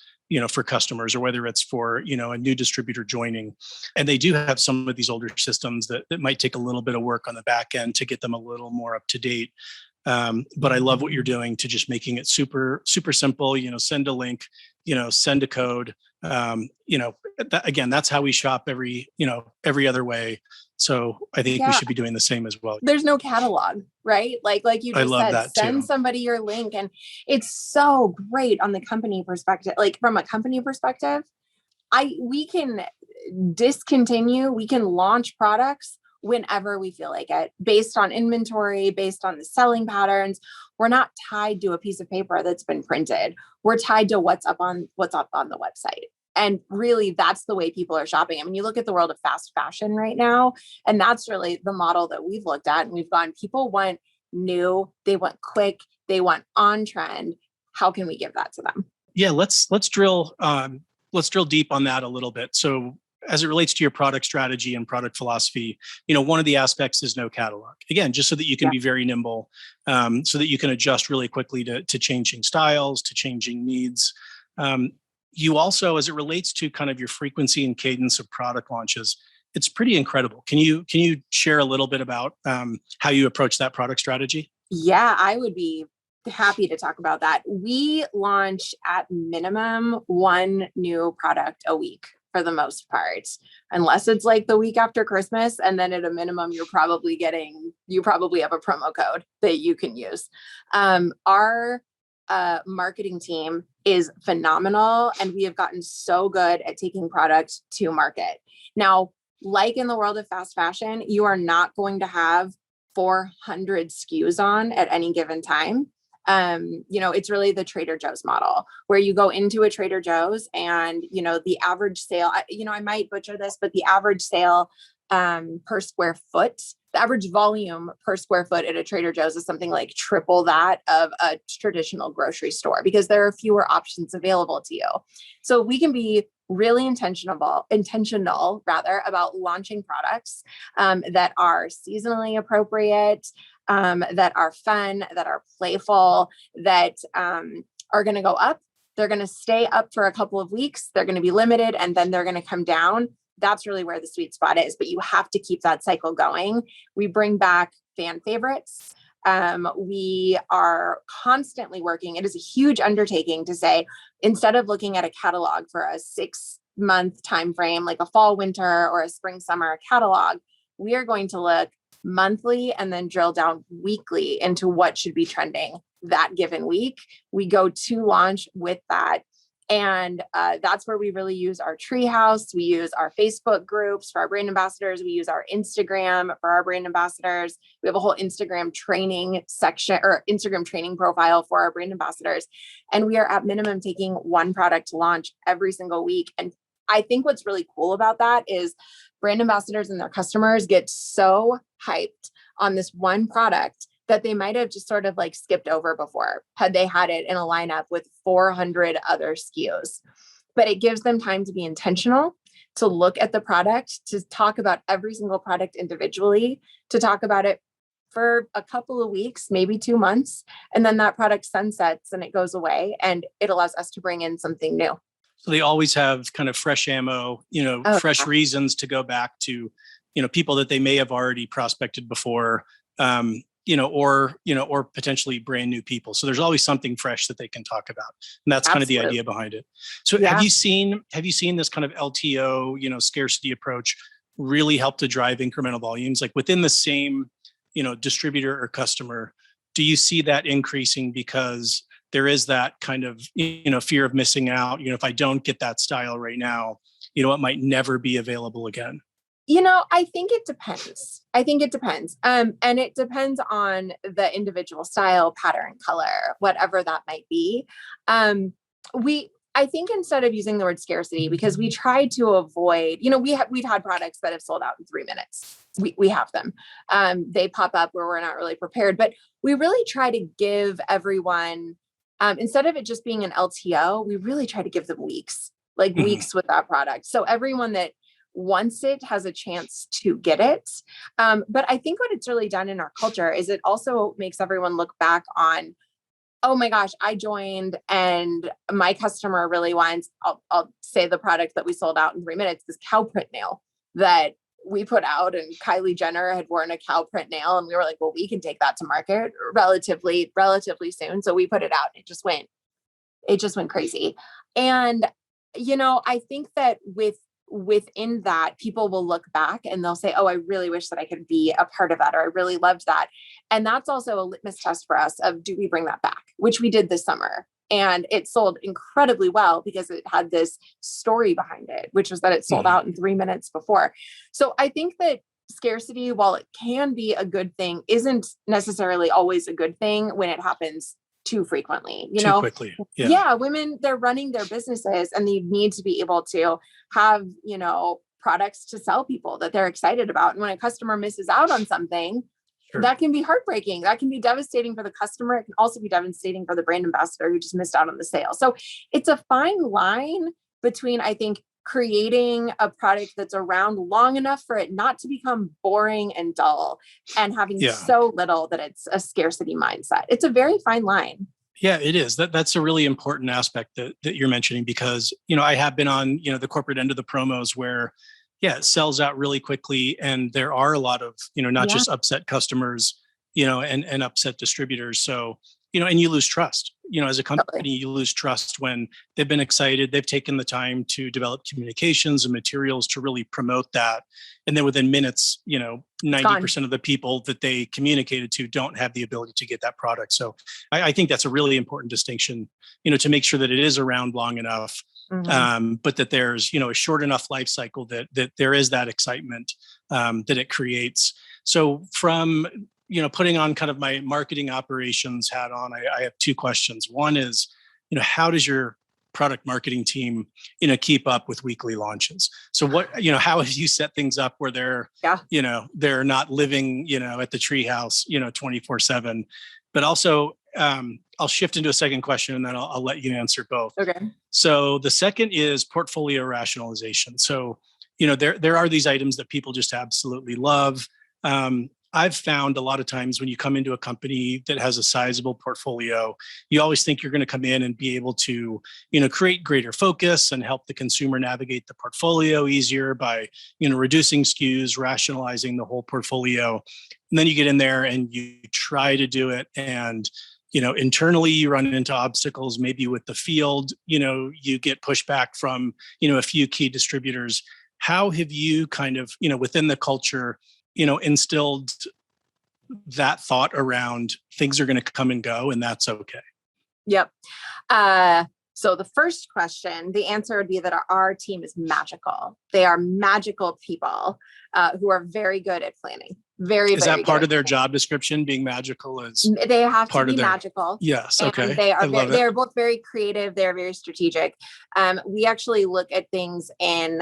for customers, or whether it's for, a new distributor joining. And they do have some of these older systems that might take a little bit of work on the back end to get them a little more up to date. But I love what you're doing to just making it super, super simple, send a link, send a code. Again, that's how we shop every other way. So I think we should be doing the same as well. There's no catalog, right? Like you just said, send somebody your link. And it's so great on the company perspective. From a company perspective, we can discontinue, we can launch products whenever we feel like it, based on inventory, based on the selling patterns. We're not tied to a piece of paper that's been printed. We're tied to what's up on the website. And really, that's the way people are shopping. I mean, you look at the world of fast fashion right now, and that's really the model that we've looked at. And we've gone, people want new, they want quick, they want on trend. How can we give that to them? Yeah, let's drill deep on that a little bit. So as it relates to your product strategy and product philosophy, one of the aspects is no catalog. Again, just so that you can be very nimble, so that you can adjust really quickly to changing styles, to changing needs. You also, as it relates to kind of your frequency and cadence of product launches, it's pretty incredible. Can you share a little bit about how you approach that product strategy? Yeah, I would be happy to talk about that. We launch at minimum one new product a week for the most part, unless it's the week after Christmas. And then at a minimum, you probably have a promo code that you can use. Our marketing team is phenomenal, and we have gotten so good at taking product to market. Now, in the world of fast fashion, you are not going to have 400 SKUs on at any given time. It's really the Trader Joe's model, where you go into a Trader Joe's and, the average sale, I might butcher this, but the average sale per square foot, the average volume per square foot at a Trader Joe's is something like triple that of a traditional grocery store, because there are fewer options available to you. So we can be really intentional about launching products that are seasonally appropriate, that are fun, that are playful, that are going to go up. They're going to stay up for a couple of weeks. They're going to be limited, and then they're going to come down. that's really where the sweet spot is. But you have to keep that cycle going. We bring back fan favorites. We are constantly working. It is a huge undertaking to say, instead of looking at a catalog for a 6-month time frame, like a fall, winter, or a spring, summer catalog, we are going to look monthly and then drill down weekly into what should be trending that given week. We go to launch with that. And that's where we really use our treehouse. We use our Facebook groups for our brand ambassadors. We use our Instagram for our brand ambassadors. We have a whole Instagram training section or Instagram training profile for our brand ambassadors. And we are at minimum taking one product to launch every single week. And I think what's really cool about that is brand ambassadors and their customers get so hyped on this one product that they might have just sort of like skipped over before had they had it in a lineup with 400 other SKUs. But it gives them time to be intentional, to look at the product, to talk about every single product individually, to talk about it for a couple of weeks, maybe 2 months. And then that product sunsets and it goes away, and it allows us to bring in something new. So they always have kind of fresh ammo, fresh reasons to go back to, people that they may have already prospected before, or potentially brand new people. So there's always something fresh that they can talk about. And that's kind of the idea behind it. So have you seen this kind of LTO, scarcity approach really help to drive incremental volumes? Like within the same, distributor or customer, do you see that increasing because there is that kind of, fear of missing out? If I don't get that style right now, it might never be available again. I think it depends. And it depends on the individual style, pattern, color, whatever that might be. I think instead of using the word scarcity, because we try to avoid, we've had products that have sold out in 3 minutes. We have them. They pop up where we're not really prepared, but we really try to give everyone, instead of it just being an LTO, we really try to give them weeks with that product. So everyone that wants it has a chance to get it. But I think what it's really done in our culture is it also makes everyone look back on, oh my gosh, I joined and my customer really wants, I'll say the product that we sold out in 3 minutes, this cow print nail that we put out, and Kylie Jenner had worn a cow print nail, and we were like, well, we can take that to market relatively soon. So we put it out and it just went crazy. And, I think that within that, people will look back and they'll say, oh, I really wish that I could be a part of that, or I really loved that. And that's also a litmus test for us of, do we bring that back? Which we did this summer. And it sold incredibly well because it had this story behind it, which was that it sold out in 3 minutes before. So I think that scarcity, while it can be a good thing, isn't necessarily always a good thing when it happens too frequently, too quickly. Yeah. Women, they're running their businesses and they need to be able to have, products to sell people that they're excited about. And when a customer misses out on something, that can be heartbreaking. That can be devastating for the customer. It can also be devastating for the brand ambassador who just missed out on the sale. So it's a fine line between, I think, creating a product that's around long enough for it not to become boring and dull, and having so little that it's a scarcity mindset. It's a very fine line. Yeah, it is. That's a really important aspect that you're mentioning, because, I have been on, the corporate end of the promos where, it sells out really quickly. And there are a lot of, not just upset customers, and upset distributors. So, and you lose trust, as a company, you lose trust when they've been excited, they've taken the time to develop communications and materials to really promote that. And then within minutes, 90% of the people that they communicated to don't have the ability to get that product. So I think that's a really important distinction, to make sure that it is around long enough, but that there's, a short enough life cycle that there is that excitement that it creates. So from putting on kind of my marketing operations hat on, I have 2 questions. One is, how does your product marketing team, keep up with weekly launches? So what, how have you set things up where they're, they're not living, at the treehouse, 24/7, but also, I'll shift into a second question and then I'll let you answer both. Okay. So the second is portfolio rationalization. So, there are these items that people just absolutely love. I've found a lot of times when you come into a company that has a sizable portfolio, you always think you're going to come in and be able to, create greater focus and help the consumer navigate the portfolio easier by, reducing SKUs, rationalizing the whole portfolio. And then you get in there and you try to do it. And, internally you run into obstacles, maybe with the field, you get pushback from, a few key distributors. How have you kind of, within the culture, instilled that thought around things are going to come and go and that's okay? Yep. So the first question, the answer would be that our team is magical. They are magical people who are very good at planning. Is that part of their job description, being magical? They have to be magical. Yes. Okay. They are both very creative. They're very strategic. We actually look at things in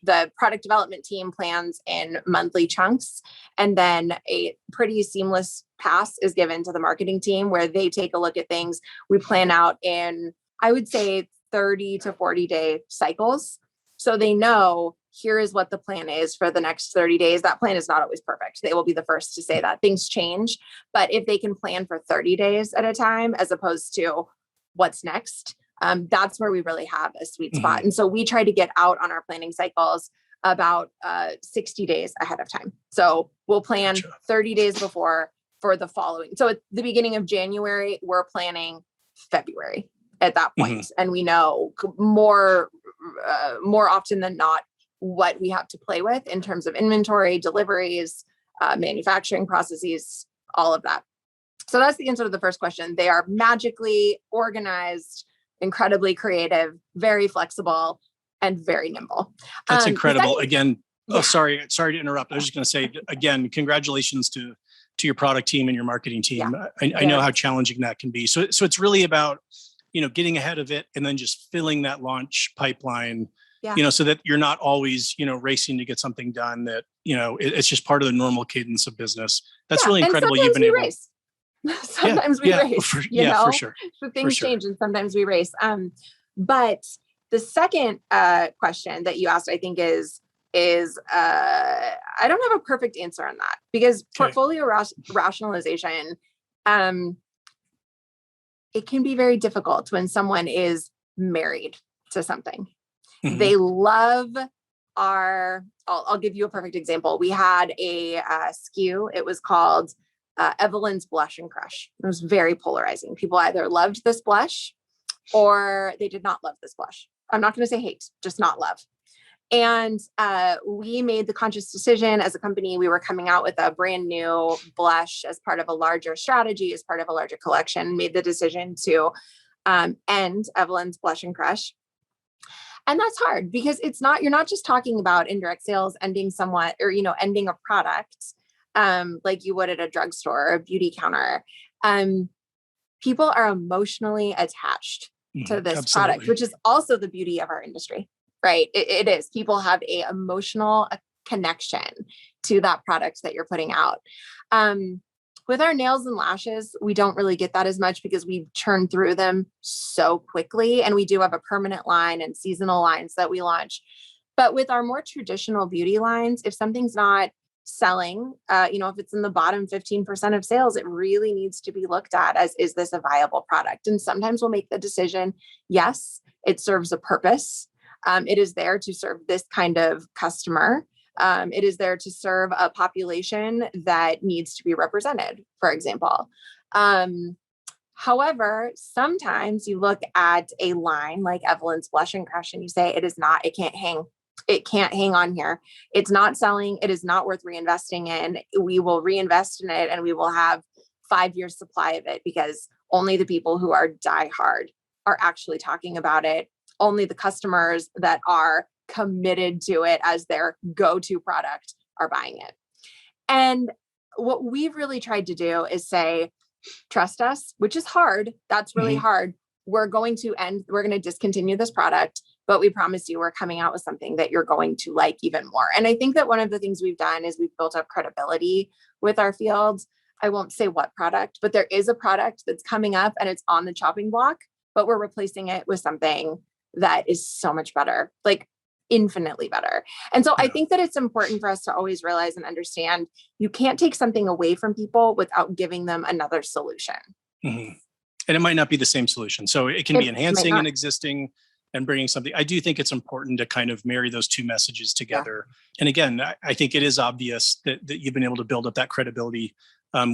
the product development team plans in monthly chunks. And then a pretty seamless pass is given to the marketing team where they take a look at things. We plan out in, I would say, 30 to 40 day cycles. So they know here is what the plan is for the next 30 days. That plan is not always perfect. They will be the first to say that things change. But if they can plan for 30 days at a time, as opposed to what's next, that's where we really have a sweet spot. And so we try to get out on our planning cycles about 60 days ahead of time. So we'll plan 30 days before for the following. So at the beginning of January, we're planning February at that point. And we know more often than not what we have to play with in terms of inventory, deliveries, manufacturing processes, all of that. So that's the answer to the first question. They are magically organized, incredibly creative, very flexible, and very nimble. That's incredible. Again, sorry to interrupt. I was just going to say, again, congratulations to your product team and your marketing team. Yeah. I know how challenging that can be. So it's really about, getting ahead of it and then just filling that launch pipeline, so that you're not always, racing to get something done that, it's just part of the normal cadence of business. That's really incredible. You've been able. Sometimes we race, for sure. So things change and sometimes we race. But the second question that you asked, I think is I don't have a perfect answer on that because portfolio rationalization, it can be very difficult when someone is married to something. They love I'll give you a perfect example. We had a SKU. It was called Evelyn's Blush and Crush. It was very polarizing. People either loved this blush or they did not love this blush. I'm not going to say hate, just not love. And we made the conscious decision as a company. We were coming out with a brand new blush as part of a larger strategy, as part of a larger collection, made the decision to end Evelyn's Blush and Crush. And that's hard because you're not just talking about indirect sales ending somewhat, or, ending a product like you would at a drugstore or a beauty counter. People are emotionally attached to this product, which is also the beauty of our industry. Right. It is. People have a emotional connection to that product that you're putting out. With our nails and lashes, we don't really get that as much because we churn through them so quickly. And we do have a permanent line and seasonal lines that we launch. But with our more traditional beauty lines, if something's not selling, if it's in the bottom 15% of sales, it really needs to be looked at as, is this a viable product? And sometimes we'll make the decision, yes, it serves a purpose. It is there to serve this kind of customer. It is there to serve a population that needs to be represented, for example. However, sometimes you look at a line like Evelyn's Blush and Crush and you say, it can't hang on here. It's not selling. It is not worth reinvesting in. We will reinvest in it and we will have 5 years supply of it because only the people who are diehard are actually talking about it. Only the customers that are committed to it as their go-to product are buying it. And what we've really tried to do is say, trust us, which is hard. That's really hard. We're going to discontinue this product, but we promise you we're coming out with something that you're going to like even more. And I think that one of the things we've done is we've built up credibility with our fields. I won't say what product, but there is a product that's coming up and it's on the chopping block, but we're replacing it with something that is so much better. Like infinitely better. And so I think that it's important for us to always realize and understand you can't take something away from people without giving them another solution. Mm-hmm. And it might not be the same solution. So it can be enhancing an existing and bringing something. I do think it's important to kind of marry those two messages together. Yeah. And again, I think it is obvious that you've been able to build up that credibility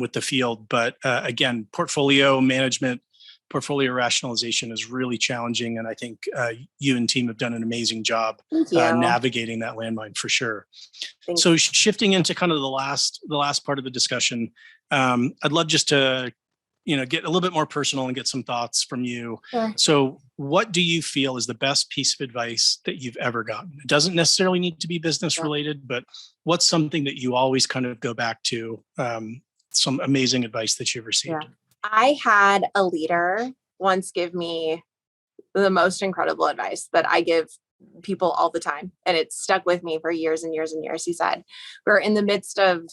with the field. But again, portfolio management, portfolio rationalization is really challenging. And I think you and team have done an amazing job navigating that landmine for sure. So shifting into kind of the last part of the discussion, I'd love just to get a little bit more personal and get some thoughts from you. Sure. So what do you feel is the best piece of advice that you've ever gotten? It doesn't necessarily need to be business related, but what's something that you always kind of go back to, some amazing advice that you've received? Yeah. I had a leader once give me the most incredible advice that I give people all the time. And it stuck with me for years and years and years. He said, we were in the midst of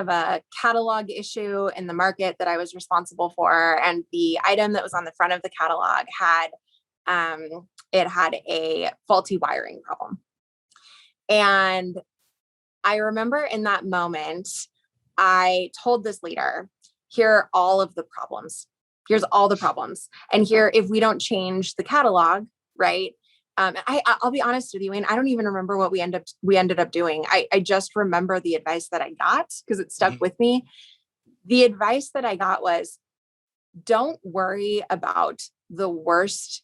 a catalog issue in the market that I was responsible for. And the item that was on the front of the catalog had a faulty wiring problem. And I remember in that moment, I told this leader, here are all of the problems. Here's all the problems. And here, if we don't change the catalog, right? I'll be honest with you, Wayne, I don't even remember what we ended up doing. I just remember the advice that I got because it stuck with me. The advice that I got was, don't worry about the worst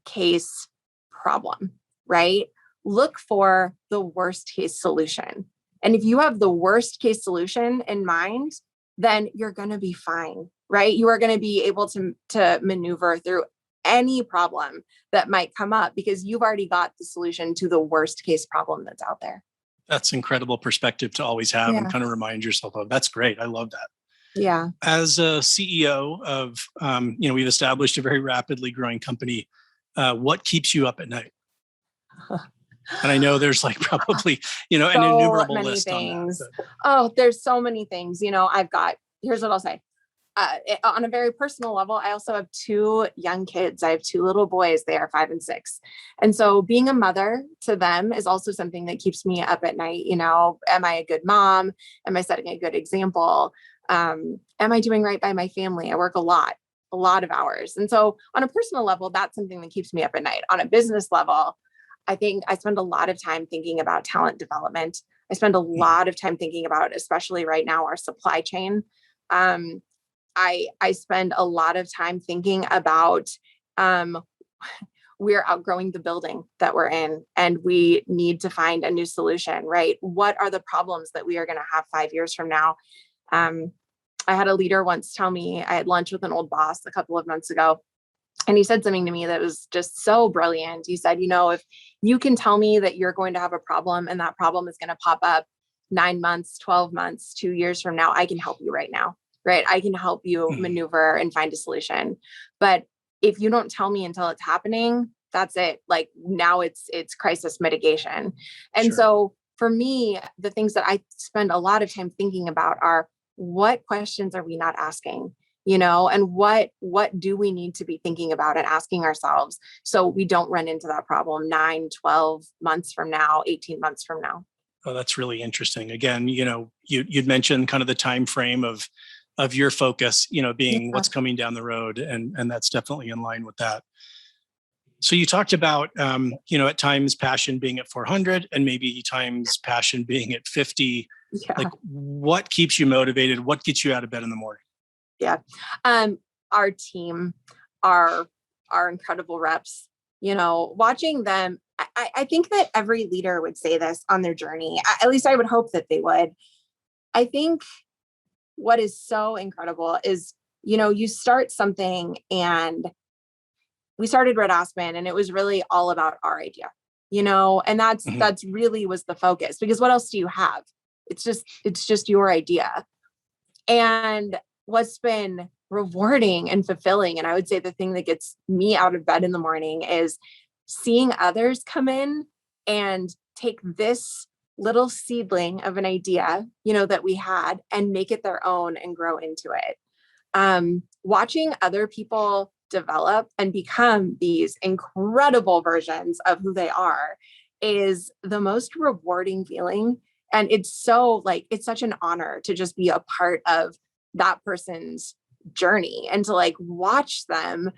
case problem, right? Look for the worst case solution. And if you have the worst case solution in mind, then you're going to be fine, right? You are going to be able to maneuver through any problem that might come up because you've already got the solution to the worst case problem that's out there. That's incredible perspective to always have and kind of remind yourself of. That's great. I love that. Yeah. As a CEO of, we've established a very rapidly growing company. What keeps you up at night? And I know there's like probably, an innumerable list things. On that. Oh, there's so many things. Here's what I'll say. On a very personal level, I also have 2 young kids. I have 2 little boys. They are 5 and 6. And so being a mother to them is also something that keeps me up at night. Am I a good mom? Am I setting a good example? Am I doing right by my family? I work a lot of hours. And so on a personal level, that's something that keeps me up at night. On a business level, I think I spend a lot of time thinking about talent development. I spend a lot of time thinking about, especially right now, our supply chain. I spend a lot of time thinking about we're outgrowing the building that we're in and we need to find a new solution, right? What are the problems that we are going to have 5 years from now? I had a leader once tell me, I had lunch with an old boss a couple of months ago, and he said something to me that was just so brilliant. He said, if you can tell me that you're going to have a problem and that problem is going to pop up 9 months, 12 months, 2 years from now, I can help you right now. Right? I can help you maneuver and find a solution. But if you don't tell me until it's happening, that's it. Like now it's crisis mitigation. And so for me, the things that I spend a lot of time thinking about are what questions are we not asking, and what do we need to be thinking about and asking ourselves so we don't run into that problem 9, 12 months from now, 18 months from now. Oh, that's really interesting. Again, you'd mentioned kind of the time frame of your focus, being what's coming down the road. And that's definitely in line with that. So you talked about, at times passion being at 400 and maybe times passion being at 50. Yeah. Like what keeps you motivated? What gets you out of bed in the morning? Yeah. Our team, our incredible reps, watching them, I think that every leader would say this on their journey. At least I would hope that they would. I think what is so incredible is, you start something, and we started Red Aspen and it was really all about our idea, and that's really was the focus, because what else do you have? It's just your idea. And what's been rewarding and fulfilling, and I would say the thing that gets me out of bed in the morning, is seeing others come in and take this little seedling of an idea, that we had, and make it their own and grow into it. Watching other people develop and become these incredible versions of who they are is the most rewarding feeling. And it's such an honor to just be a part of that person's journey and to like watch them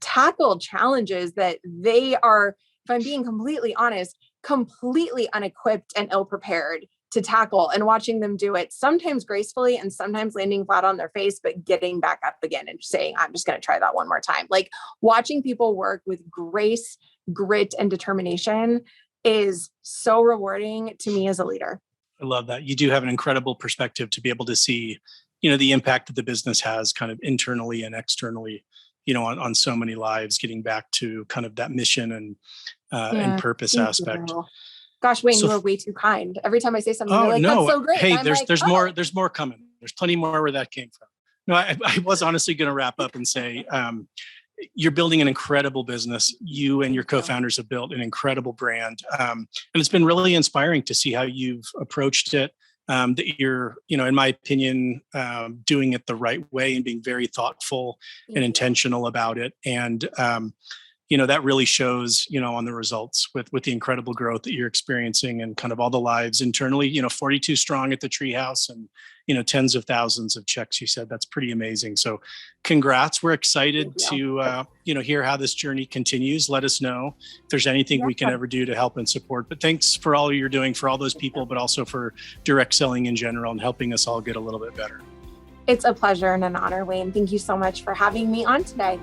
tackle challenges that they are, if I'm being completely honest, completely unequipped and ill-prepared to tackle, and watching them do it sometimes gracefully and sometimes landing flat on their face, but getting back up again and saying, I'm just going to try that one more time. Like watching people work with grace, grit, and determination is so rewarding to me as a leader. I love that. You do have an incredible perspective to be able to see, the impact that the business has kind of internally and externally, on so many lives, getting back to kind of that mission and purpose aspect. Gosh, Wayne, you are way too kind. Every time I say something, you're like, no. That's so great. Hey, there's more coming. There's plenty more where that came from. No, I was honestly going to wrap up and say, you're building an incredible business. You and your co-founders have built an incredible brand. And it's been really inspiring to see how you've approached it. That you're, in my opinion, doing it the right way and being very thoughtful and intentional about it. And, that really shows, on the results with the incredible growth that you're experiencing and kind of all the lives internally, 42 strong at the Treehouse and, tens of thousands of checks. You said that's pretty amazing. So congrats. We're excited to, hear how this journey continues. Let us know if there's anything we can ever do to help and support. But thanks for all you're doing for all those people, but also for direct selling in general and helping us all get a little bit better. It's a pleasure and an honor, Wayne. Thank you so much for having me on today.